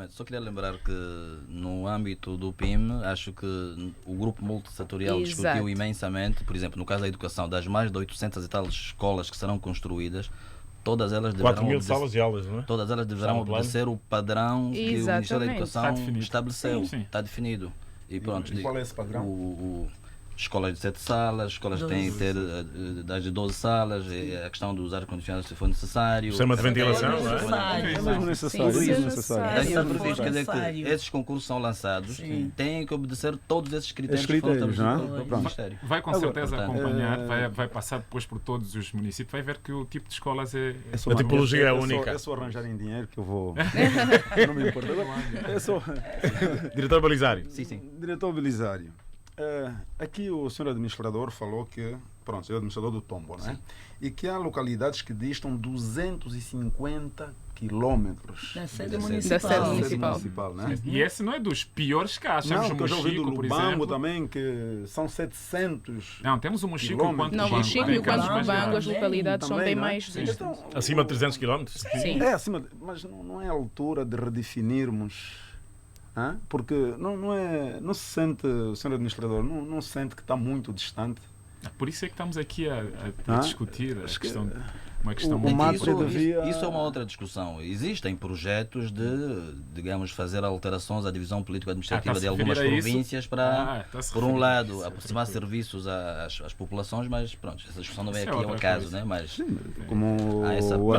Só queria lembrar que no âmbito do PIM, acho que o grupo multissetorial discutiu imensamente, por exemplo, no caso da educação, das mais de 800 e tal escolas que serão construídas, todas elas deverão 4.000 salas de aulas, não é? Todas elas deverão obedecer o padrão que o Ministério da Educação estabeleceu. Está definido. E pronto. E qual é esse padrão? Escolas de 7 salas, escolas que têm que ter das de 12 salas, a questão dos ar-condicionados se for necessário. Sistema de ventilação, não é? É mesmo necessário. Quer dizer que esses concursos são lançados, têm que obedecer todos esses critérios que foram estabelecidos pelo Ministério. Vai com certeza acompanhar, vai passar depois por todos os municípios, vai ver que o tipo de escolas a tipologia é única. É só arranjarem dinheiro que eu vou. Não me importa. Diretor Belisário. Sim. Diretor Belisário. Aqui o senhor administrador falou que, pronto, é o administrador do Tombo, não é? E que há localidades que distam 250 quilómetros da sede da municipal. né? E esse não é dos piores casos. Não, Temos que eu já ouvi do Mochico, por Lubango exemplo. também, que são 700. Não, temos o Mochico quilómetros. enquanto Não, Mochico e o casos mais Lubango, as graves. localidades são Também, bem não é? mais distantes. Acima de 300 km? Sim. É acima, mas não é a altura de redefinirmos, porque não se sente, o senhor administrador, não se sente que está muito distante. Por isso é que estamos aqui a discutir a questão de uma questão Isso é uma outra discussão. Existem projetos de, digamos, fazer alterações à divisão político-administrativa de algumas províncias para, por um lado, aproximar serviços às populações, mas pronto, essa discussão não é aqui ao acaso, né? Mas como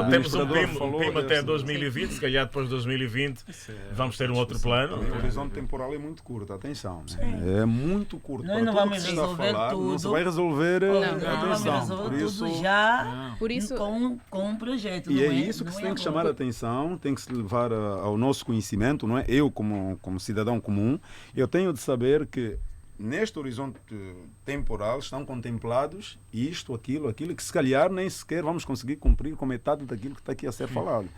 temos um PIM até 2020, se calhar depois de 2020 vamos ter um outro plano. O horizonte temporal é muito curto, atenção. É muito curto. Nós não vamos resolver tudo. Não se vai resolver, atenção. Por isso, com um projeto. E é isso que se tem que chamar a atenção, tem que se levar ao nosso conhecimento, não é? Eu, como cidadão comum, eu tenho de saber que neste horizonte temporal estão contemplados isto, aquilo, que se calhar nem sequer vamos conseguir cumprir com metade daquilo que está aqui a ser falado.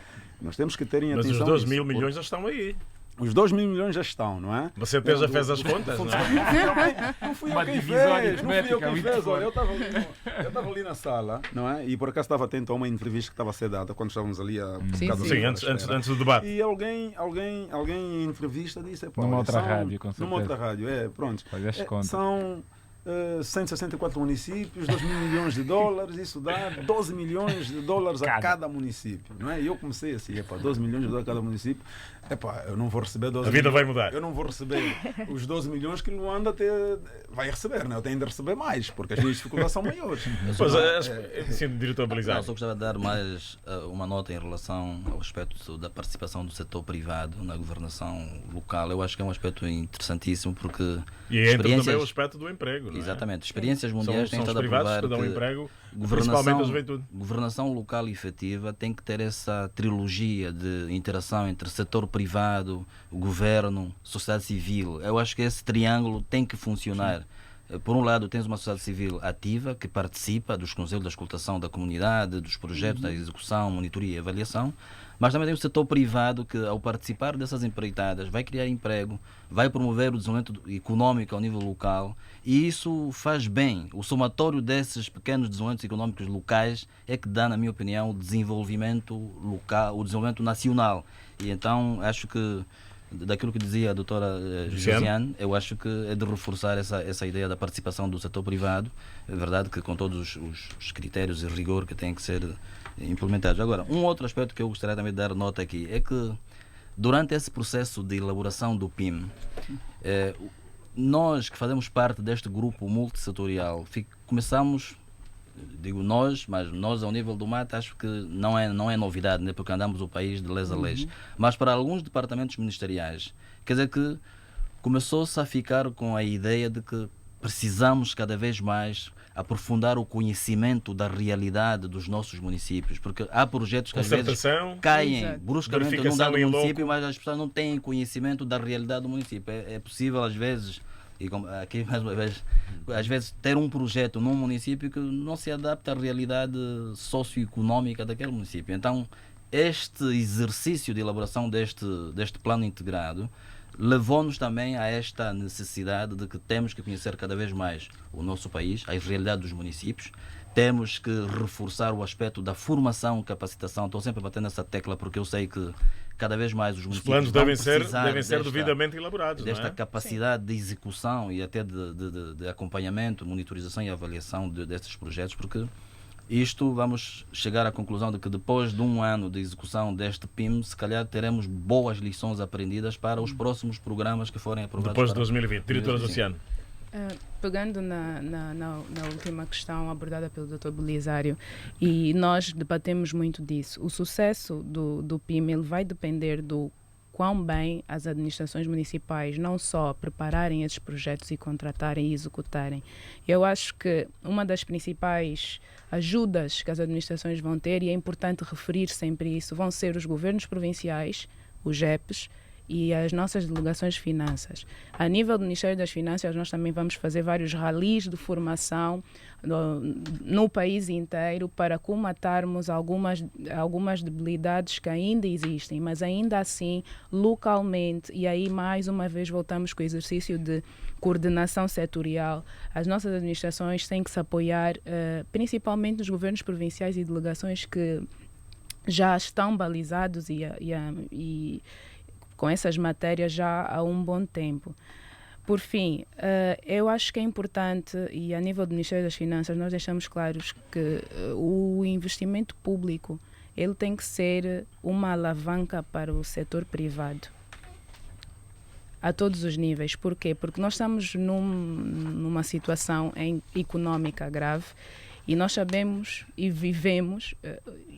Nós temos que ter em atenção. Mas os 2 mil milhões já estão aí. Os 2 mil milhões já estão, não é? Você até já fez as contas, não é? Não fui eu quem fez. Olha, eu estava ali na sala, não é? E por acaso estava atento a uma entrevista que estava a ser dada quando estávamos ali a... Sim, antes do debate. E alguém em entrevista disse... Numa outra rádio, com certeza. Numa outra rádio, pronto. São 164 municípios, 2 mil milhões de dólares, isso dá 12 milhões de dólares a cada município, não é? E eu comecei assim, 12 milhões de dólares a cada município, eu não vou receber 12 milhões. A vida vai milhões, mudar. Eu não vou receber os 12 milhões que Luanda vai receber, não é? Eu tenho de receber mais, porque as minhas dificuldades são maiores. Diretor Balizar. Só gostava de dar mais uma nota em relação ao aspecto da participação do setor privado na governação local. Eu acho que é um aspecto interessantíssimo, porque... E entra também o aspecto do emprego. Exatamente. Experiências mundiais têm estado a provar que emprego, principalmente a juventude. Governação local e efetiva tem que ter essa trilogia de interação entre setor privado, governo, sociedade civil. Eu acho que esse triângulo tem que funcionar. Sim. Por um lado, tens uma sociedade civil ativa que participa dos conselhos da escutação da comunidade, dos projetos, da execução, monitoria e avaliação, mas também tem o setor privado que, ao participar dessas empreitadas, vai criar emprego, vai promover o desenvolvimento económico ao nível local, e isso faz bem. O somatório desses pequenos desenvolvimentos económicos locais é que dá, na minha opinião, o desenvolvimento local, o desenvolvimento nacional. E então, acho que, daquilo que dizia a doutora Josiane, eu acho que é de reforçar essa ideia da participação do setor privado. É verdade que com todos os critérios e rigor que têm que ser implementados. Agora, um outro aspecto que eu gostaria também de dar nota aqui é que durante esse processo de elaboração do PIM, nós que fazemos parte deste grupo multissetorial, começamos, digo nós, mas nós ao nível do MAT acho que não é novidade, né, porque andamos o país de leis a leis, mas para alguns departamentos ministeriais, quer dizer que começou-se a ficar com a ideia de que precisamos cada vez mais aprofundar o conhecimento da realidade dos nossos municípios, porque há projetos que às vezes caem bruscamente num dado município, mas as pessoas não têm conhecimento da realidade do município. É possível às vezes, e aqui mais uma vez, às vezes ter um projeto num município que não se adapta à realidade socioeconómica daquele município. Então, este exercício de elaboração deste plano integrado levou-nos também a esta necessidade de que temos que conhecer cada vez mais o nosso país, a realidade dos municípios, temos que reforçar o aspecto da formação, capacitação. Estou sempre a bater nessa tecla porque eu sei que cada vez mais os municípios os planos devem ser devidamente elaborados. Desta capacidade de execução e até de acompanhamento, monitorização e avaliação destes projetos, porque isto vamos chegar à conclusão de que depois de um ano de execução deste PIM, se calhar teremos boas lições aprendidas para os próximos programas que forem aprovados. Depois de 2020. Diretora Luciano. Pegando na última questão abordada pelo Dr. Belisário, e nós debatemos muito disso, o sucesso do PIM ele vai depender do quão bem as administrações municipais não só prepararem esses projetos e contratarem e executarem. Eu acho que uma das principais ajudas que as administrações vão ter, e é importante referir sempre isso, vão ser os governos provinciais, os GEPs, e as nossas delegações de finanças. A nível do Ministério das Finanças, nós também vamos fazer vários ralis de formação no país inteiro para comatarmos algumas debilidades que ainda existem, mas ainda assim, localmente, e aí mais uma vez voltamos com o exercício de coordenação setorial, as nossas administrações têm que se apoiar principalmente nos governos provinciais e delegações que já estão balizados e com essas matérias já há um bom tempo. Por fim, eu acho que é importante, e a nível do Ministério das Finanças, nós deixamos claros que o investimento público ele tem que ser uma alavanca para o setor privado, a todos os níveis. Por quê? Porque nós estamos numa situação económica grave e nós sabemos e vivemos,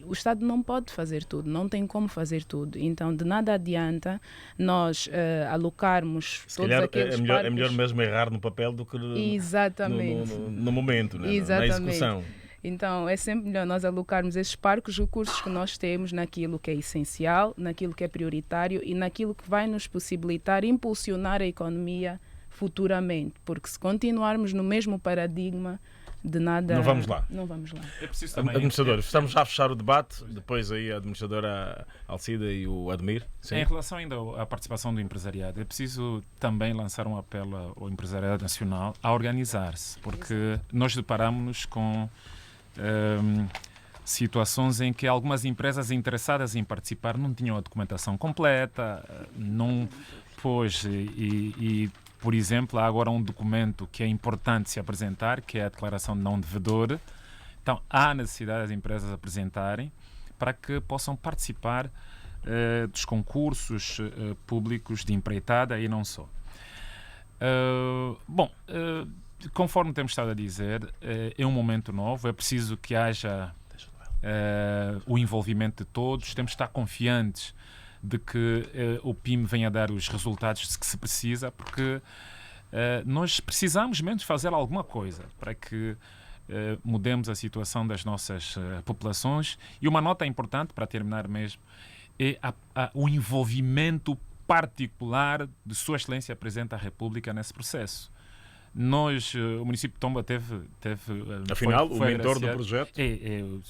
o Estado não pode fazer tudo, não tem como fazer tudo. Então, de nada adianta nós alocarmos Se todos calhar aqueles é melhor mesmo errar no papel do que no momento, né? Na execução. Então, é sempre melhor nós alocarmos esses parcos recursos que nós temos naquilo que é essencial, naquilo que é prioritário e naquilo que vai nos possibilitar impulsionar a economia futuramente. Porque se continuarmos no mesmo paradigma, de nada... Não vamos lá. Não vamos lá. É preciso também... Administradores, estamos já a fechar o debate, depois aí a administradora Alcida e o Ademir. Sim. Em relação ainda à participação do empresariado, é preciso também lançar um apelo ao empresariado nacional a organizar-se, porque nós deparamos-nos com situações em que algumas empresas interessadas em participar não tinham a documentação completa, não... Pois, por exemplo, há agora um documento que é importante se apresentar, que é a declaração de não devedor. Então, há necessidade das empresas apresentarem para que possam participar dos concursos públicos de empreitada e não só. Conforme temos estado a dizer, é um momento novo, é preciso que haja o envolvimento de todos, temos de estar confiantes de que o PIM venha a dar os resultados que se precisa, porque nós precisamos mesmo fazer alguma coisa para que mudemos a situação das nossas populações. E uma nota importante, para terminar mesmo, é o envolvimento particular de Sua Excelência Presidente da República nesse processo. Nós, o município de Tomba teve afinal, o mentor do projeto.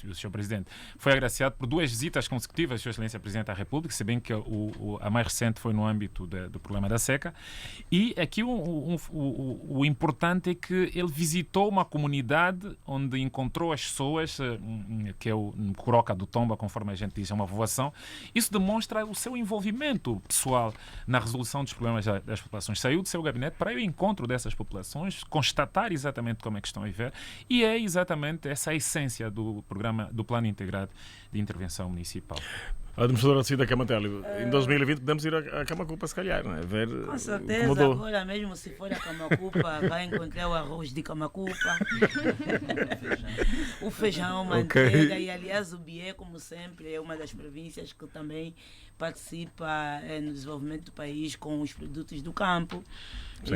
O Sr. Presidente. Foi agraciado por 2 visitas consecutivas de Sua Excelência Presidente da República, se bem que a mais recente foi no âmbito do problema da seca. E aqui o importante é que ele visitou uma comunidade onde encontrou as pessoas, que é o Coroca do Tomba, conforme a gente diz, é uma povoação. Isso demonstra o seu envolvimento pessoal na resolução dos problemas das populações. Saiu do seu gabinete para o encontro dessas populações, constatar exatamente como é que estão a viver, e é exatamente essa a essência do programa, do Plano Integrado de Intervenção Municipal. A administradora Cida Camatelli, em 2020 podemos ir à Camacupa, se calhar, não é? Ver com certeza, agora mesmo se for a Camacupa, vai encontrar o arroz de Camacupa, o feijão, manteiga, e aliás o Bié, como sempre, é uma das províncias que também participa no desenvolvimento do país com os produtos do campo.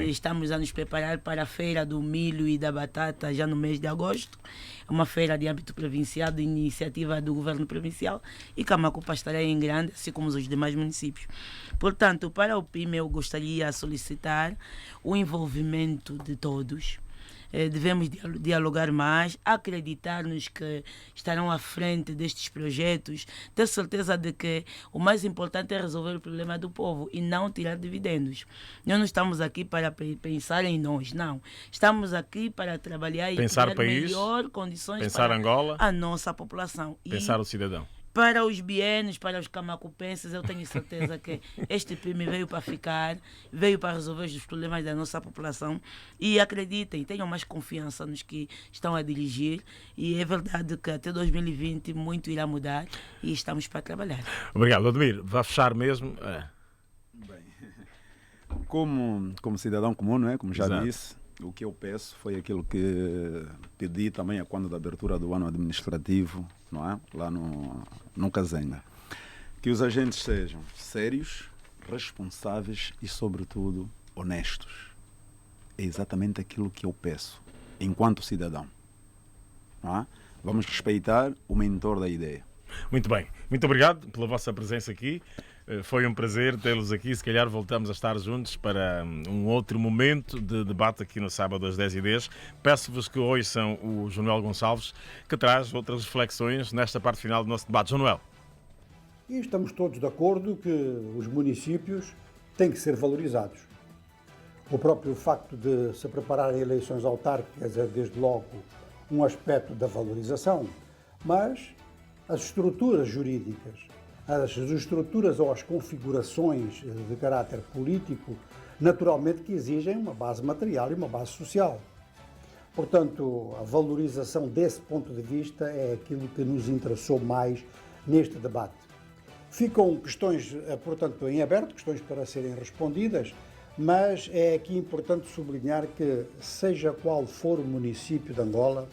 Estamos a nos preparar para a feira do milho e da batata já no mês de agosto. É uma feira de âmbito provincial, de iniciativa do governo provincial, e Camacupa estará em grande, assim como os demais municípios. Portanto, para o PIM eu gostaria de solicitar o envolvimento de todos. Devemos dialogar mais, acreditar-nos que estarão à frente destes projetos, ter certeza de que o mais importante é resolver o problema do povo e não tirar dividendos. Nós não estamos aqui para pensar em nós, não. Estamos aqui para trabalhar e pensar criar melhor condições pensar para Angola, a nossa população. Pensar o cidadão. Para os bienes, para os camacupenses, eu tenho certeza que este PIM veio para ficar, veio para resolver os problemas da nossa população, e acreditem, tenham mais confiança nos que estão a dirigir, e é verdade que até 2020 muito irá mudar e estamos para trabalhar. Obrigado, Ademir. Vai fechar mesmo? Bem, como cidadão comum, não é? Como já Exato. disse, o que eu peço foi aquilo que pedi também quando da abertura do ano administrativo, não é? Lá no Kazenga. Que os agentes sejam sérios, responsáveis e, sobretudo, honestos. É exatamente aquilo que eu peço, enquanto cidadão. Não é? Vamos respeitar o mentor da ideia. Muito bem. Muito obrigado pela vossa presença aqui. Foi um prazer tê-los aqui. Se calhar voltamos a estar juntos para um outro momento de debate aqui no sábado às 10h10. Peço-vos que ouçam o João Noel Gonçalves, que traz outras reflexões nesta parte final do nosso debate. João Noel. E estamos todos de acordo que os municípios têm que ser valorizados. O próprio facto de se prepararem eleições autárquicas é, desde logo, um aspecto da valorização, mas as estruturas jurídicas, as estruturas ou as configurações de caráter político, naturalmente que exigem uma base material e uma base social. Portanto, a valorização desse ponto de vista é aquilo que nos interessou mais neste debate. Ficam questões, portanto, em aberto, questões para serem respondidas, mas é aqui importante sublinhar que, seja qual for o município de Angola,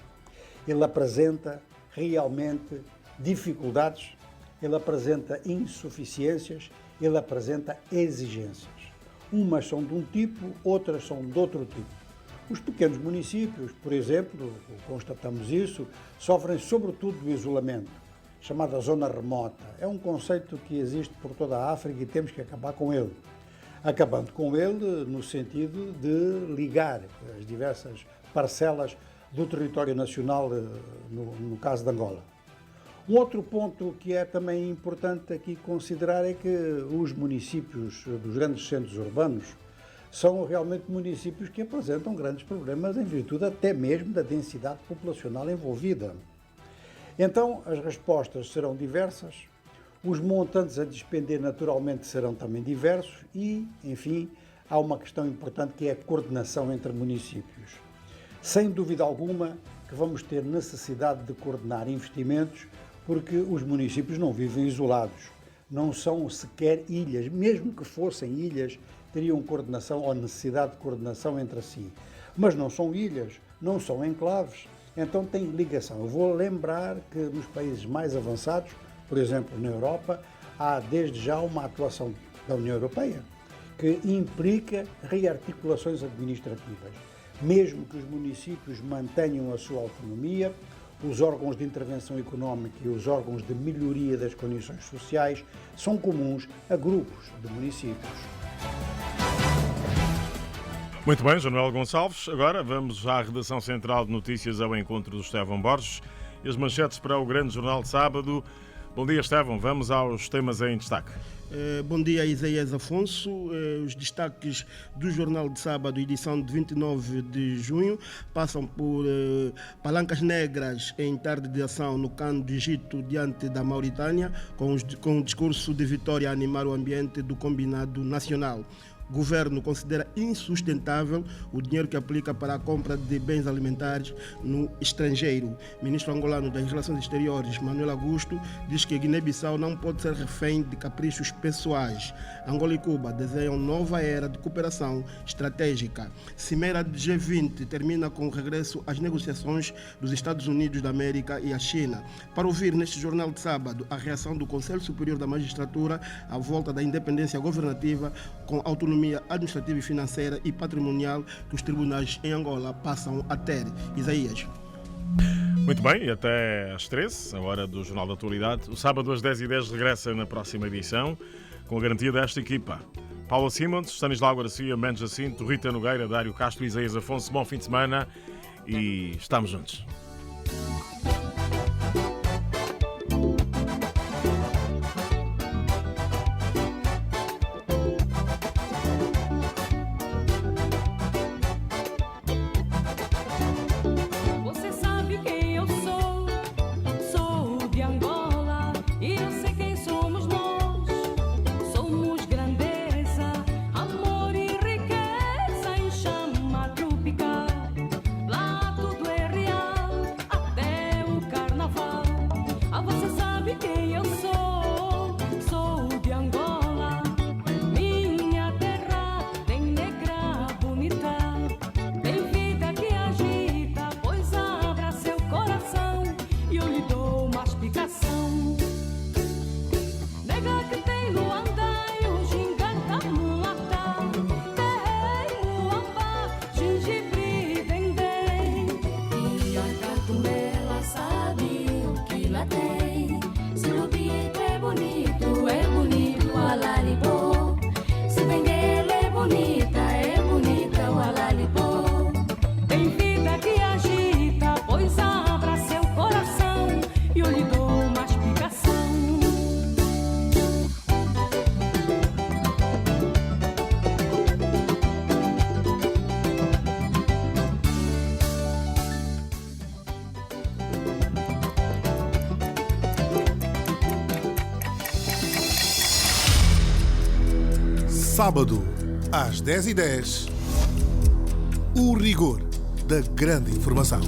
ele apresenta realmente dificuldades, ele apresenta insuficiências, ele apresenta exigências. Umas são de um tipo, outras são de outro tipo. Os pequenos municípios, por exemplo, constatamos isso, sofrem sobretudo do isolamento, chamada zona remota. É um conceito que existe por toda a África e temos que acabar com ele. Acabando com ele no sentido de ligar as diversas parcelas do território nacional, no caso de Angola. Um outro ponto que é também importante aqui considerar é que os municípios dos grandes centros urbanos são realmente municípios que apresentam grandes problemas em virtude até mesmo da densidade populacional envolvida. Então, as respostas serão diversas, os montantes a despender naturalmente serão também diversos e, enfim, há uma questão importante que é a coordenação entre municípios. Sem dúvida alguma que vamos ter necessidade de coordenar investimentos porque os municípios não vivem isolados, não são sequer ilhas, mesmo que fossem ilhas, teriam coordenação ou necessidade de coordenação entre si. Mas não são ilhas, não são enclaves, então têm ligação. Eu vou lembrar que nos países mais avançados, por exemplo na Europa, há desde já uma atuação da União Europeia que implica rearticulações administrativas. Mesmo que os municípios mantenham a sua autonomia, os órgãos de intervenção económica e os órgãos de melhoria das condições sociais são comuns a grupos de municípios. Muito bem, João Noel Gonçalves. Agora vamos à redação central de notícias ao encontro do Estevão Borges e as manchetes para o grande jornal de sábado. Bom dia, Estevão. Vamos aos temas em destaque. Bom dia, Isaías Afonso. Os destaques do Jornal de Sábado, edição de 29 de junho, passam por palancas negras em tarde de ação no Cano do Egito diante da Mauritânia, com um discurso de vitória a animar o ambiente do combinado nacional. O governo considera insustentável o dinheiro que aplica para a compra de bens alimentares no estrangeiro. O ministro angolano das Relações Exteriores, Manuel Augusto, diz que Guiné-Bissau não pode ser refém de caprichos pessoais. Angola e Cuba desenham nova era de cooperação estratégica. Cimeira de G20 termina com o regresso às negociações dos Estados Unidos da América e a China. Para ouvir neste jornal de sábado a reação do Conselho Superior da Magistratura à volta da independência governativa com autonomia administrativa e financeira e patrimonial que os tribunais em Angola passam a ter. Isaías. Muito bem, e até às 13, a hora do Jornal da Atualidade. O sábado às 10h10 regressa na próxima edição, com a garantia desta equipa. Paula Simons, Stanislau Garcia, Mendes Jacinto, Rita Nogueira, Dário Castro e Isaías Afonso. Bom fim de semana e estamos juntos. Lá tudo é real. Sábado, às 10h10, o rigor da grande informação.